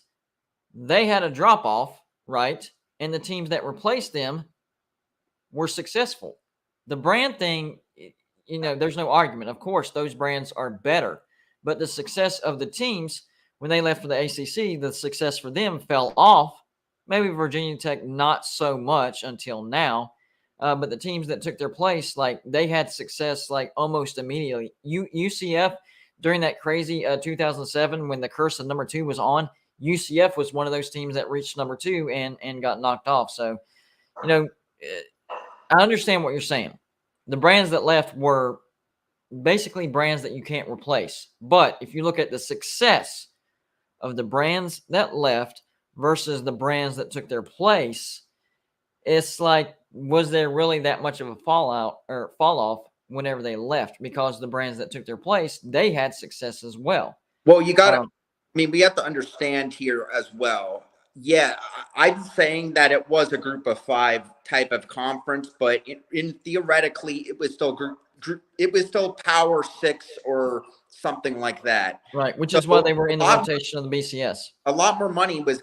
[SPEAKER 1] they had a drop-off, right? And the teams that replaced them were successful. The brand thing, there's no argument. Of course, those brands are better. But the success of the teams, when they left for the ACC, the success for them fell off. Maybe Virginia Tech, not so much until now. But the teams that took their place, they had success, almost immediately. UCF, during that crazy 2007, when the curse of number 2 was on, UCF was one of those teams that reached number 2 and got knocked off. So, I understand what you're saying. The brands that left were basically brands that you can't replace. But if you look at the success of the brands that left versus the brands that took their place, it's like, was there really that much of a fall off whenever they left? Because the brands that took their place, they had success as well.
[SPEAKER 7] Well, you got to, we have to understand here as well. Yeah, I'm saying that it was a Group of 5 type of conference, but in theoretically, it was still it was still Power 6 or something like that.
[SPEAKER 1] Right, which is why they were in the rotation of the BCS.
[SPEAKER 7] A lot more money was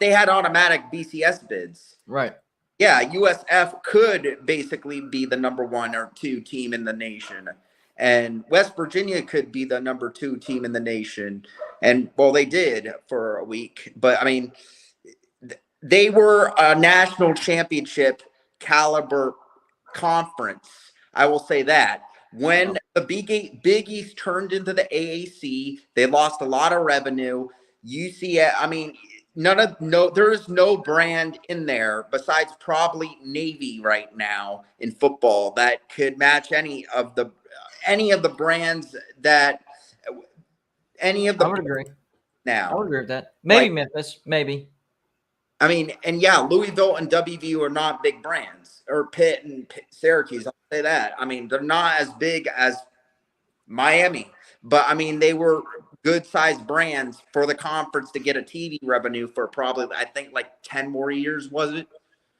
[SPEAKER 7] they had automatic BCS bids.
[SPEAKER 1] Right.
[SPEAKER 7] Yeah, USF could basically be the number 1 or 2 team in the nation. And West Virginia could be the number 2 team in the nation. And, well, they did for a week. But, they were a national championship caliber conference. I will say that. When the Big East turned into the AAC, they lost a lot of revenue. UCF, there is no brand in there besides probably Navy right now in football that could match any of the brands that any of the
[SPEAKER 1] I would agree.
[SPEAKER 7] now.
[SPEAKER 1] I would agree with that. Maybe
[SPEAKER 7] Like,
[SPEAKER 1] Memphis, maybe.
[SPEAKER 7] I mean, and yeah, Louisville and WVU are not big brands, or Pitt and Syracuse. I'll say that. I mean, they're not as big as Miami, but I mean, they were good sized brands for the conference to get a TV revenue for probably, I think, like 10 more years, was it?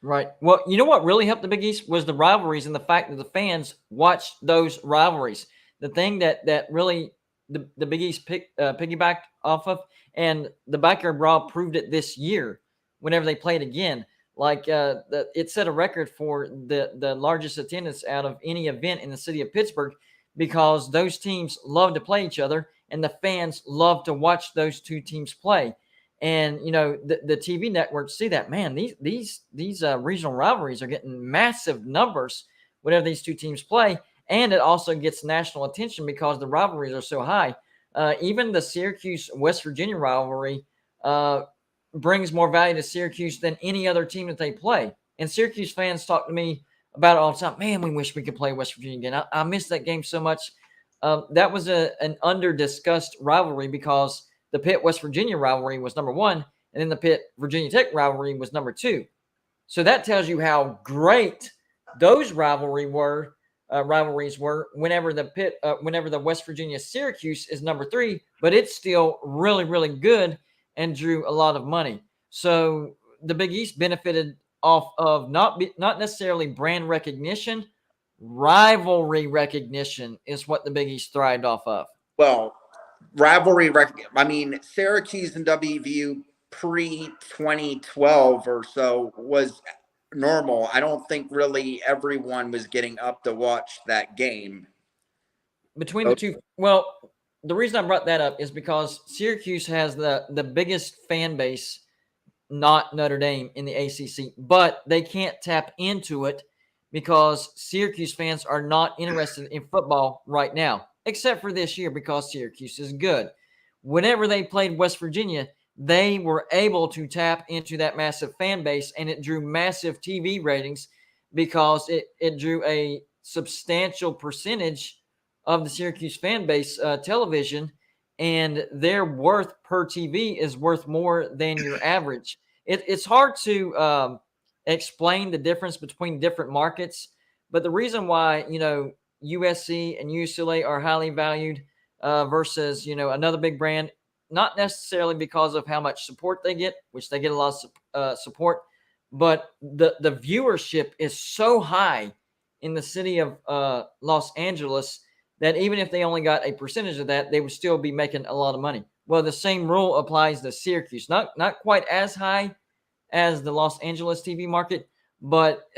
[SPEAKER 1] Right. Well, you know what really helped the Big East was the rivalries and the fact that the fans watched those rivalries. The thing that really the Big East piggybacked off of, and the Backyard Brawl proved it this year whenever they played again. Like it set a record for the largest attendance out of any event in the city of Pittsburgh because those teams love to play each other and the fans love to watch those two teams play. And you know the TV networks see that, man, these regional rivalries are getting massive numbers whenever these two teams play, and it also gets national attention because the rivalries are so high. Even the Syracuse West Virginia rivalry brings more value to Syracuse than any other team that they play. And Syracuse fans talk to me about it all the time. Man, we wish we could play West Virginia again. I missed that game so much. That was an under-discussed rivalry because the Pitt West Virginia rivalry was number one, and then the Pitt Virginia Tech rivalry was number two. So that tells you how great those rivalries were whenever the West Virginia Syracuse is number three, but it's still really, really good and drew a lot of money. So the Big East benefited off of not necessarily brand recognition, rivalry recognition is what the Big East thrived off of.
[SPEAKER 7] Well, rivalry. I mean, Syracuse and WVU pre-2012 or so was normal. I don't think really everyone was getting up to watch that game.
[SPEAKER 1] Between the two, well, the reason I brought that up is because Syracuse has the biggest fan base, not Notre Dame, in the ACC, but they can't tap into it because Syracuse fans are not interested in football right now, except for this year because Syracuse is good. Whenever they played West Virginia, they were able to tap into that massive fan base, and it drew massive TV ratings because it drew a substantial percentage of the Syracuse fan base television, and their worth per TV is worth more than your average. It's hard to explain the difference between different markets, but the reason why, USC and UCLA are highly valued versus, another big brand, not necessarily because of how much support they get, which they get a lot of support, but the viewership is so high in the city of Los Angeles that even if they only got a percentage of that, they would still be making a lot of money. Well, the same rule applies to Syracuse. Not quite as high as the Los Angeles TV market, but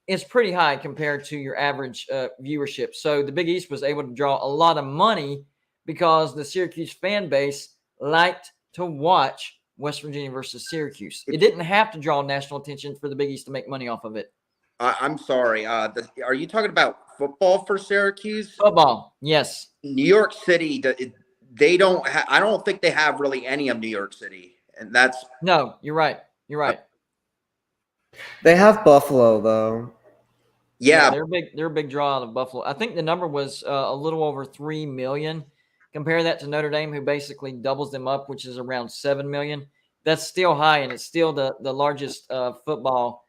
[SPEAKER 1] it's pretty high compared to your average viewership. So the Big East was able to draw a lot of money because the Syracuse fan base liked to watch West Virginia versus Syracuse. It didn't have to draw national attention for the Big East to make money off of it.
[SPEAKER 7] I'm sorry. Are you talking about football for Syracuse?
[SPEAKER 1] Football, yes.
[SPEAKER 7] New York City, they don't. I don't think they have really any of New York City, and that's
[SPEAKER 1] no. You're right. You're right.
[SPEAKER 4] They have Buffalo though.
[SPEAKER 7] Yeah,
[SPEAKER 1] they're big. They're a big draw out of Buffalo. I think the number was a little over 3 million. Compare that to Notre Dame, who basically doubles them up, which is around 7 million. That's still high, and it's still the largest football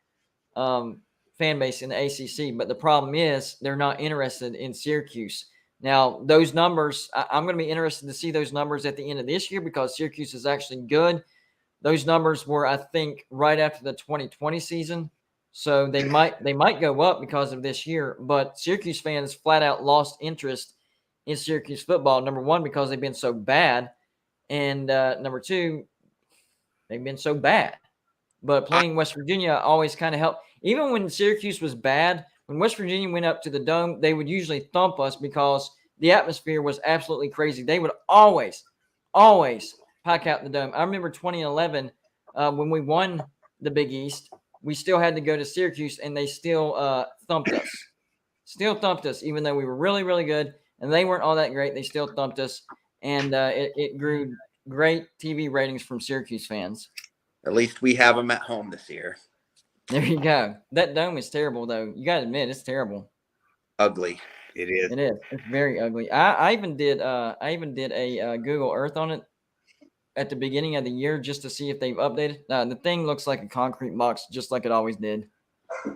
[SPEAKER 1] fan base in the ACC. But the problem is they're not interested in Syracuse. Now, those numbers, I'm going to be interested to see those numbers at the end of this year because Syracuse is actually good. Those numbers were, I think, right after the 2020 season. So they might go up because of this year. But Syracuse fans flat out lost interest in Syracuse football. Number one, because they've been so bad. And number two, they've been so bad. But playing West Virginia always kind of helped. Even when Syracuse was bad, when West Virginia went up to the Dome, they would usually thump us because the atmosphere was absolutely crazy. They would always pack out the Dome. I remember 2011 when we won the Big East, we still had to go to Syracuse, and they still thumped us. Still thumped us, even though we were really, really good, and they weren't all that great. They still thumped us, and it grew great TV ratings from Syracuse fans.
[SPEAKER 7] At least we have them at home this year.
[SPEAKER 1] There you go. That dome is terrible, though. You got to admit, it's terrible.
[SPEAKER 7] Ugly.
[SPEAKER 3] It is.
[SPEAKER 1] It is. It's very ugly. I even did a Google Earth on it at the beginning of the year just to see if they've updated. The thing looks like a concrete box, just like it always did,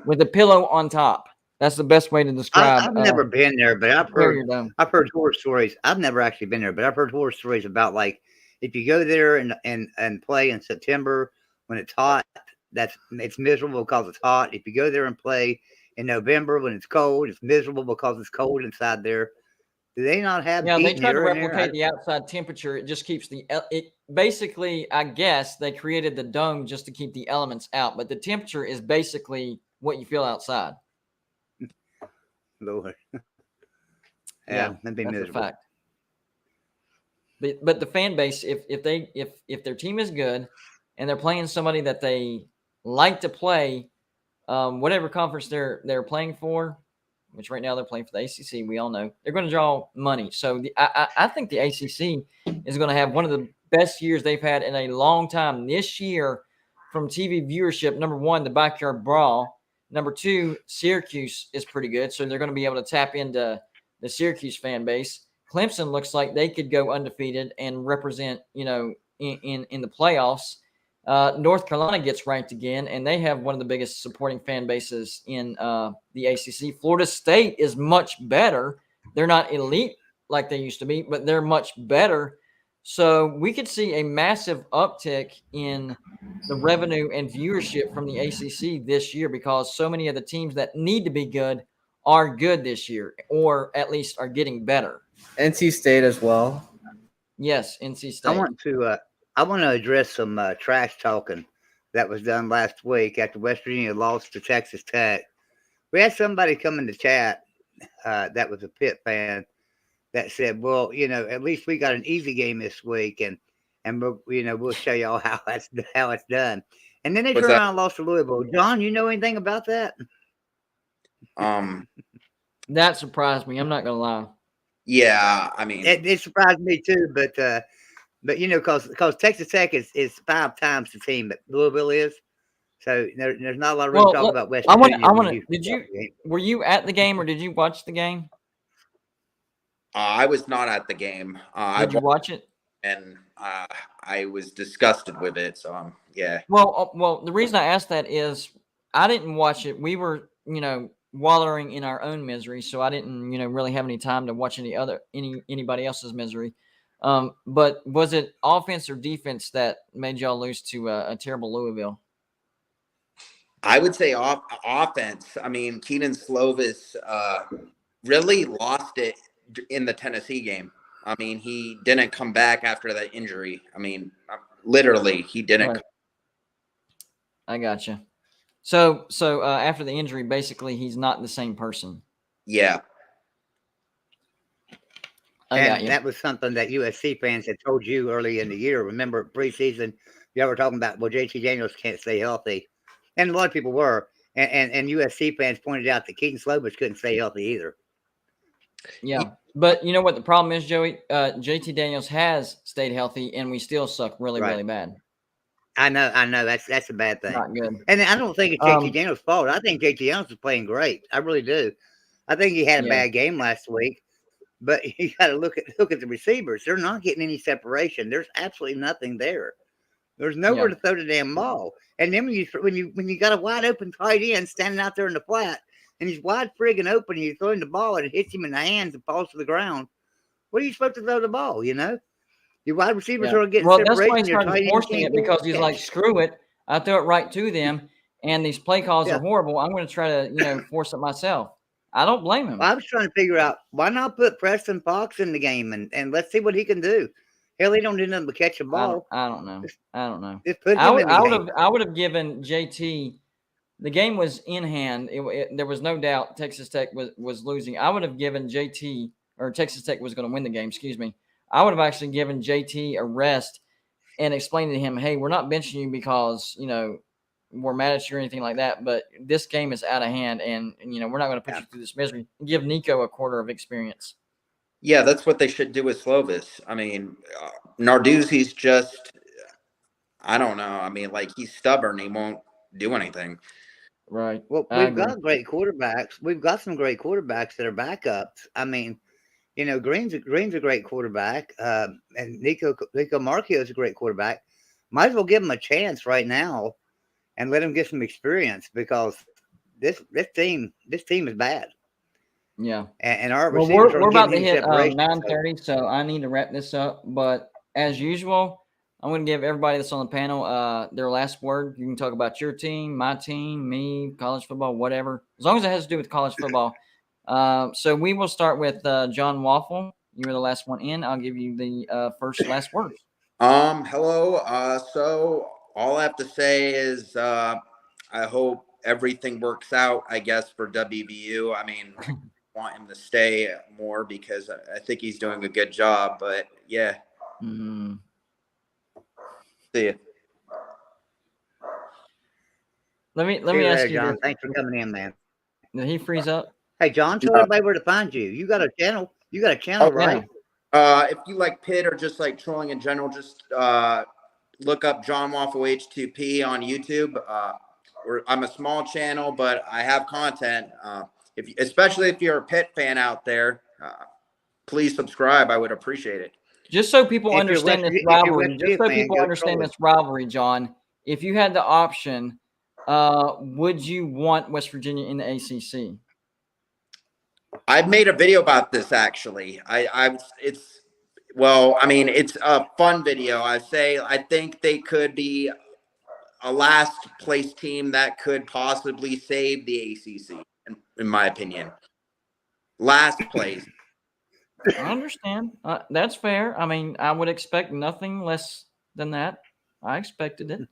[SPEAKER 1] with a pillow on top. That's the best way to describe.
[SPEAKER 3] I've never been there, but I've heard horror stories. I've never actually been there, but I've heard horror stories about, like, if you go there and play in September when it's hot, it's miserable because it's hot. If you go there and play in November when it's cold, it's miserable because it's cold inside there. Do they not have?
[SPEAKER 1] Yeah, they
[SPEAKER 3] heat
[SPEAKER 1] try to
[SPEAKER 3] in there?
[SPEAKER 1] replicate the outside temperature. It just keeps it basically. I guess they created the dome just to keep the elements out, but the temperature is basically what you feel outside.
[SPEAKER 3] Lord.
[SPEAKER 1] Yeah,
[SPEAKER 3] that'd be
[SPEAKER 1] that's
[SPEAKER 3] miserable.
[SPEAKER 1] a fact. But the fan base, if their team is good and they're playing somebody that they like to play, whatever conference they're playing for, which right now they're playing for the ACC, we all know they're going to draw money. So I think the ACC is going to have one of the best years they've had in a long time this year from TV viewership. Number one, the backyard brawl. Number two, Syracuse is pretty good, so they're going to be able to tap into the Syracuse fan base. Clemson looks like they could go undefeated and represent, in the playoffs. North Carolina gets ranked again, and they have one of the biggest supporting fan bases in the ACC. Florida State is much better. They're not elite like they used to be, but they're much better. So we could see a massive uptick in the revenue and viewership from the ACC this year because so many of the teams that need to be good are good this year, or at least are getting better.
[SPEAKER 4] NC State as well.
[SPEAKER 1] Yes, NC State.
[SPEAKER 3] I want to address some trash talking that was done last week after West Virginia lost to Texas Tech. We had somebody come in the chat that was a Pitt fan that said, "Well, at least we got an easy game this week, and we'll show y'all how it's done." And then they turned around and lost to Louisville. John, you know anything about that?
[SPEAKER 1] That surprised me. I'm not gonna lie.
[SPEAKER 7] Yeah, I mean,
[SPEAKER 3] it surprised me too, but because Texas Tech is 5 times the team that Louisville is, so there's not a lot of room to talk about West Virginia.
[SPEAKER 1] Were you at the game or did you watch the game?
[SPEAKER 7] I was not at the game.
[SPEAKER 1] Did you watch it?
[SPEAKER 7] And I was disgusted with it. So yeah.
[SPEAKER 1] Well, the reason I asked that is I didn't watch it. We were, wallowing in our own misery, so I didn't, really have any time to watch anybody else's misery. But was it offense or defense that made y'all lose to a terrible Louisville?
[SPEAKER 7] I would say offense. I mean, Keenan Slovis really lost it in the Tennessee game. I mean, he didn't come back after that injury. I mean, literally, he didn't.
[SPEAKER 1] Right. I gotcha. So after the injury, basically, he's not the same person.
[SPEAKER 7] Yeah.
[SPEAKER 3] And that was something that USC fans had told you early in the year. Remember preseason, y'all were talking about, well, JT Daniels can't stay healthy. And a lot of people were. And USC fans pointed out that Keaton Slovis couldn't stay healthy either.
[SPEAKER 1] Yeah. But you know what the problem is, Joey? JT Daniels has stayed healthy, and we still suck really, really bad.
[SPEAKER 3] I know. That's a bad thing.
[SPEAKER 1] Not good.
[SPEAKER 3] And I don't think it's JT Daniels' fault. I think JT Daniels is playing great. I really do. I think he had a bad game last week, but you got to look at the receivers. They're not getting any separation. There's absolutely nothing there. There's nowhere to throw the damn ball. And then when you got a wide open tight end standing out there in the flat, and he's wide friggin' open, and you're throwing the ball and it hits him in the hands and falls to the ground. What are you supposed to throw the ball? Your wide receivers are getting separation.
[SPEAKER 1] That's why he's trying to forcing it because he's like, screw it. I throw it right to them, and these play calls are horrible. I'm going to try to, force it myself. I don't blame him.
[SPEAKER 3] Well, I was trying to figure out why not put Preston Fox in the game and let's see what he can do. Hell, he don't do nothing but catch a ball.
[SPEAKER 1] I don't know.
[SPEAKER 3] Just put him in the game.
[SPEAKER 1] I would have given JT. The game was in hand. There was no doubt Texas Tech was losing. I would have given JT, or Texas Tech was going to win the game. Excuse me. I would have actually given JT a rest and explained to him, hey, we're not benching you because, we're mad at you or anything like that, but this game is out of hand and we're not going to put you through this misery. Give Nico a quarter of experience.
[SPEAKER 7] Yeah, that's what they should do with Slovis. I mean, Narduzzi's just I don't know. I mean, like, he's stubborn. He won't do anything.
[SPEAKER 1] Right.
[SPEAKER 3] Well, we've got great quarterbacks. We've got some great quarterbacks that are backups. I mean, Green's a great quarterback, and Nico Marchio is a great quarterback. Might as well give him a chance right now, and let him get some experience because this team is bad.
[SPEAKER 1] Yeah.
[SPEAKER 3] And our
[SPEAKER 1] well,
[SPEAKER 3] receivers
[SPEAKER 1] we're about to
[SPEAKER 3] getting
[SPEAKER 1] hit
[SPEAKER 3] separation,
[SPEAKER 1] 9:30, so I need to wrap this up. But as usual, I'm going to give everybody that's on the panel their last word. You can talk about your team, my team, me, college football, whatever, as long as it has to do with college football. So we will start with John Waffle. You were the last one in. I'll give you the first last words.
[SPEAKER 7] Hello. So all I have to say is I hope everything works out, I guess, for WVU. I mean, I want him to stay more because I think he's doing a good job. But yeah.
[SPEAKER 1] Mm-hmm.
[SPEAKER 7] See you.
[SPEAKER 1] Let me ask you,
[SPEAKER 3] John.
[SPEAKER 1] this.
[SPEAKER 3] Thanks for coming in, man.
[SPEAKER 1] Did he freeze up?
[SPEAKER 3] Hey, John, tell everybody where to find you. You got a channel. Right?
[SPEAKER 7] If you like Pitt or just like trolling in general, just look up John Waffle H2P on YouTube. I'm a small channel, but I have content. Especially if you're a Pitt fan out there, please subscribe. I would appreciate it.
[SPEAKER 1] Just so people understand this rivalry, John, if you had the option, would you want West Virginia in the ACC?
[SPEAKER 7] I've made a video about this actually. It's a fun video. I think they could be a last place team that could possibly save the ACC, in my opinion. Last place.
[SPEAKER 1] I understand. That's fair. I mean, I would expect nothing less than that. I expected it.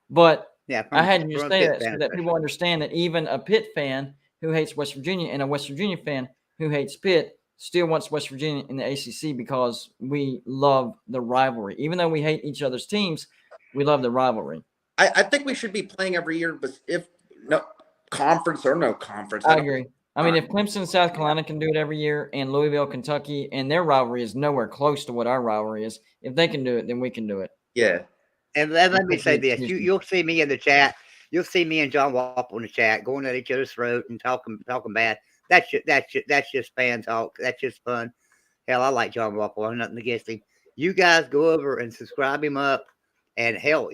[SPEAKER 1] But I had you say that so that people understand that even a Pitt fan who hates West Virginia and a West Virginia fan who hates Pitt still wants West Virginia in the ACC because we love the rivalry. Even though we hate each other's teams, we love the rivalry.
[SPEAKER 7] I think we should be playing every year, but if no conference or no conference.
[SPEAKER 1] I agree. I mean, if Clemson and South Carolina can do it every year and Louisville, Kentucky, and their rivalry is nowhere close to what our rivalry is, if they can do it, then we can do it.
[SPEAKER 7] Yeah.
[SPEAKER 3] And let me say this. You'll see me in the chat. You'll see me and John Waffle in the chat going at each other's throat and talking bad. That's just fan talk. That's just fun. Hell, I like John Waffle. I'm nothing against him. You guys go over and subscribe him up and hell,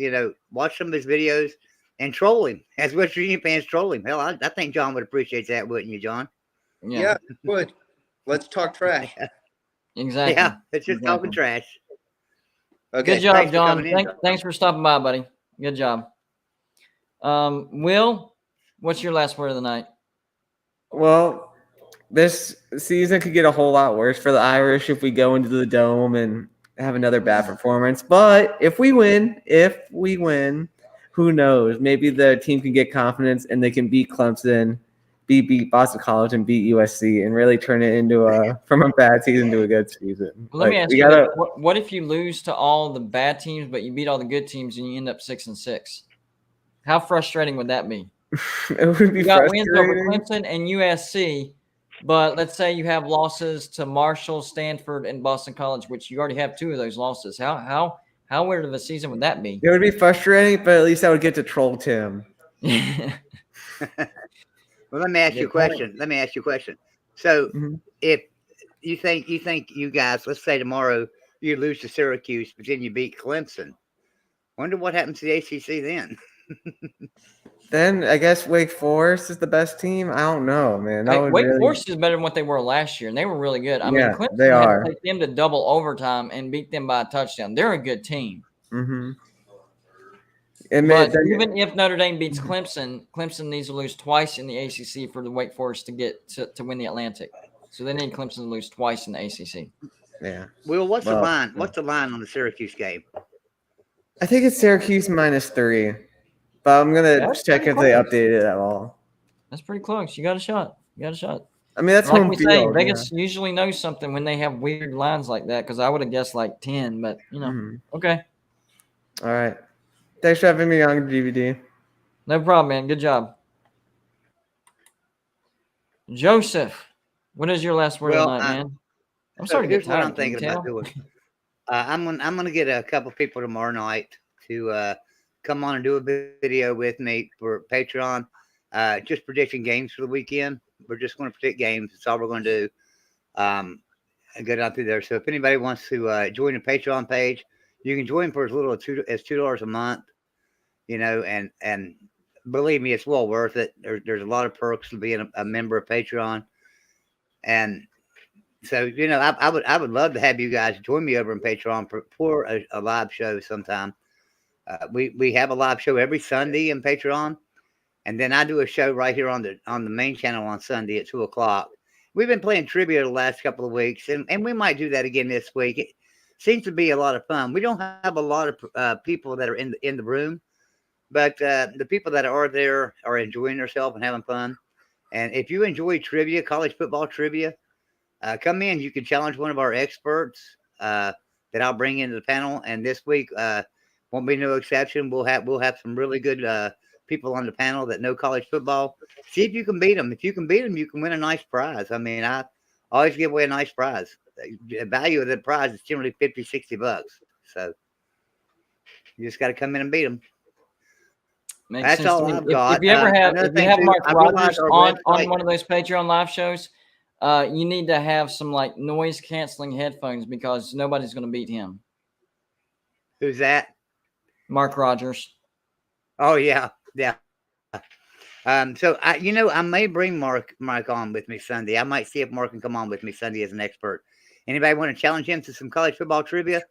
[SPEAKER 3] watch some of his videos. And troll him, as West Virginia fans troll him. Hell, I think John would appreciate that, wouldn't you, John?
[SPEAKER 7] Yeah, would. Let's talk trash.
[SPEAKER 1] Exactly.
[SPEAKER 3] Yeah, it's just talking trash.
[SPEAKER 1] Okay. Good job, John. Thanks for stopping by, buddy. Good job. Will, what's your last word of the night?
[SPEAKER 4] Well, this season could get a whole lot worse for the Irish if we go into the Dome and have another bad performance. But if we win, who knows? Maybe the team can get confidence and they can beat Clemson, beat Boston College, and beat USC, and really turn it from a bad season to a good season.
[SPEAKER 1] Well, let me ask you, what if you lose to all the bad teams, but you beat all the good teams and you end up 6-6? How frustrating would that be?
[SPEAKER 4] It would be
[SPEAKER 1] you got wins over Clemson and USC, but let's say you have losses to Marshall, Stanford, and Boston College, which you already have 2 of those losses. How weird of a season would that be?
[SPEAKER 4] It would be frustrating, but at least I would get to troll Tim.
[SPEAKER 3] Well, let me ask you a question. So, if you think you guys, let's say tomorrow you lose to Syracuse, but then you beat Clemson, wonder what happens to the ACC then?
[SPEAKER 4] Then I guess Wake Forest is the best team. I don't know, man.
[SPEAKER 1] Wake Forest is better than what they were last year, and they were really good. I mean, Clemson
[SPEAKER 4] they are.
[SPEAKER 1] Had to take them to double overtime and beat them by a touchdown. They're a good team.
[SPEAKER 4] Mm-hmm.
[SPEAKER 1] But even if Notre Dame beats Clemson, Clemson needs to lose twice in the ACC for the Wake Forest to get to win the Atlantic. So they need Clemson to lose twice in the ACC.
[SPEAKER 4] Yeah.
[SPEAKER 3] Well, what's the line? What's the line on the Syracuse game?
[SPEAKER 4] I think it's Syracuse -3. But I'm gonna check if they updated it at all.
[SPEAKER 1] That's pretty close. You got a shot.
[SPEAKER 4] I mean, that's
[SPEAKER 1] like
[SPEAKER 4] home
[SPEAKER 1] we
[SPEAKER 4] field.
[SPEAKER 1] say. Vegas usually knows something when they have weird lines like that. Because I would have guessed like 10, but okay.
[SPEAKER 4] All right. Thanks for having me on DVD.
[SPEAKER 1] No problem, man. Good job, Joseph. What is your last word of the night, man? I'm starting to get tired.
[SPEAKER 3] What I'm thinking about doing. I'm gonna get a couple people tomorrow night to come on and do a video with me for Patreon. Just predicting games for the weekend. We're just going to predict games. That's all we're going to do. Go down through there. So if anybody wants to join the Patreon page, you can join for as little as $2 a month. And believe me, it's well worth it. There's a lot of perks to being a member of Patreon. And so, I would love to have you guys join me over on Patreon for a live show sometime. We have a live show every Sunday in Patreon, and then I do a show right here on the main channel on Sunday at 2:00. We've been playing trivia the last couple of weeks, and we might do that again this week. It seems to be a lot of fun. We don't have a lot of people that are in the room, but the people that are there are enjoying themselves and having fun. And if you enjoy trivia, college football trivia, come in. You can challenge one of our experts that I'll bring into the panel. And this week won't be no exception. We'll have some really good people on the panel that know college football. See if you can beat them. If you can beat them, you can win a nice prize. I mean, I always give away a nice prize. The value of the prize is generally $50-$60. So you just got to come in and beat them. That's all I've got.
[SPEAKER 1] If you ever have Mark Rogers on one of those Patreon live shows, you need to have some like noise canceling headphones because nobody's going to beat him.
[SPEAKER 3] Who's that?
[SPEAKER 1] Mark Rogers.
[SPEAKER 3] Oh yeah. So I may bring Mark on with me Sunday. I might see if Mark can come on with me Sunday as an expert. Anybody want to challenge him to some college football trivia?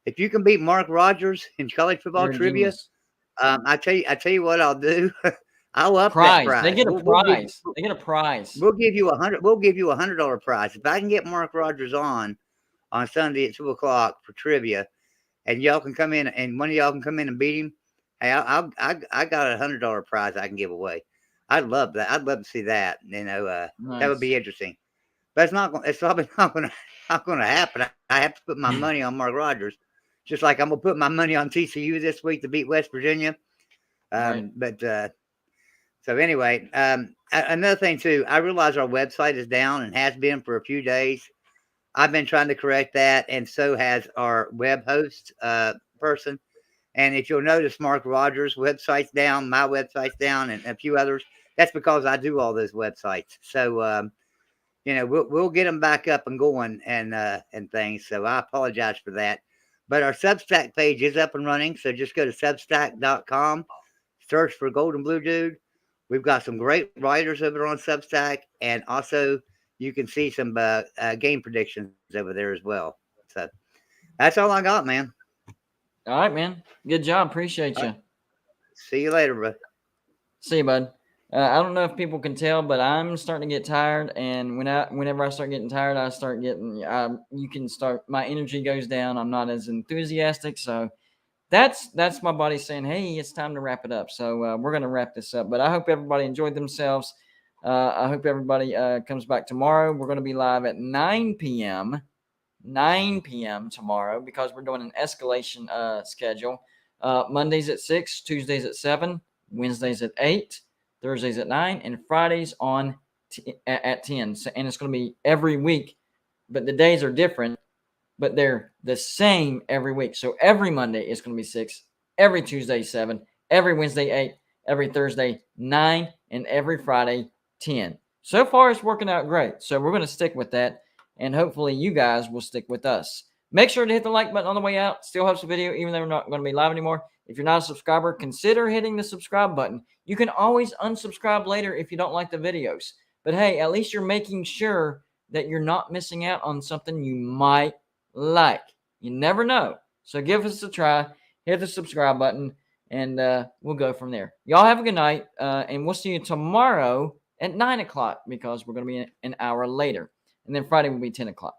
[SPEAKER 3] If you can beat Mark Rogers in college football trivia, I tell you what I'll do. I'll up that prize.
[SPEAKER 1] They get a prize. They get a prize.
[SPEAKER 3] We'll give you $100 prize if I can get Mark Rogers on Sunday at 2:00 for trivia, and y'all can come in and one of y'all can come in and beat him. Hey, I got $100 prize I can give away. I'd love that. I'd love to see that. Nice. That would be interesting. But it's probably not going to happen. I have to put my money on Mark Rogers, just like I'm going to put my money on TCU this week to beat West Virginia.
[SPEAKER 1] Right.
[SPEAKER 3] But so anyway, another thing too, I realize our website is down and has been for a few days. I've been trying to correct that, and so has our web host person. And if you'll notice, Mark Rogers' website's down, my website's down, and a few others. That's because I do all those websites. So, we'll get them back up and going and things. So I apologize for that. But our Substack page is up and running. So just go to Substack.com, search for Golden Blue Dude. We've got some great writers over on Substack, and also you can see some game predictions over there as well. So that's all I got, man.
[SPEAKER 1] All right, man. Good job. Appreciate you.
[SPEAKER 3] See you later, bro.
[SPEAKER 1] See you, bud. I don't know if people can tell, but I'm starting to get tired. And whenever I start getting tired, I start getting, my energy goes down. I'm not as enthusiastic. So that's my body saying, hey, it's time to wrap it up. So we're going to wrap this up. But I hope everybody enjoyed themselves. I hope everybody comes back tomorrow. We're going to be live at 9 p.m. tomorrow because we're doing an escalation schedule. Mondays at 6, Tuesdays at 7, Wednesdays at 8, Thursdays at 9, and Fridays at 10. So, and it's going to be every week, but the days are different, but they're the same every week. So every Monday is going to be 6, every Tuesday 7, every Wednesday 8, every Thursday 9, and every Friday 10. So far, it's working out great. So we're going to stick with that. And hopefully you guys will stick with us. Make sure to hit the like button on the way out. Still helps the video, even though we're not going to be live anymore. If you're not a subscriber, consider hitting the subscribe button. You can always unsubscribe later if you don't like the videos. But hey, at least you're making sure that you're not missing out on something you might like. You never know. So give us a try. Hit the subscribe button, and we'll go from there. Y'all have a good night, and we'll see you tomorrow at 9 o'clock because we're going to be an hour later. And then Friday will be 10 o'clock.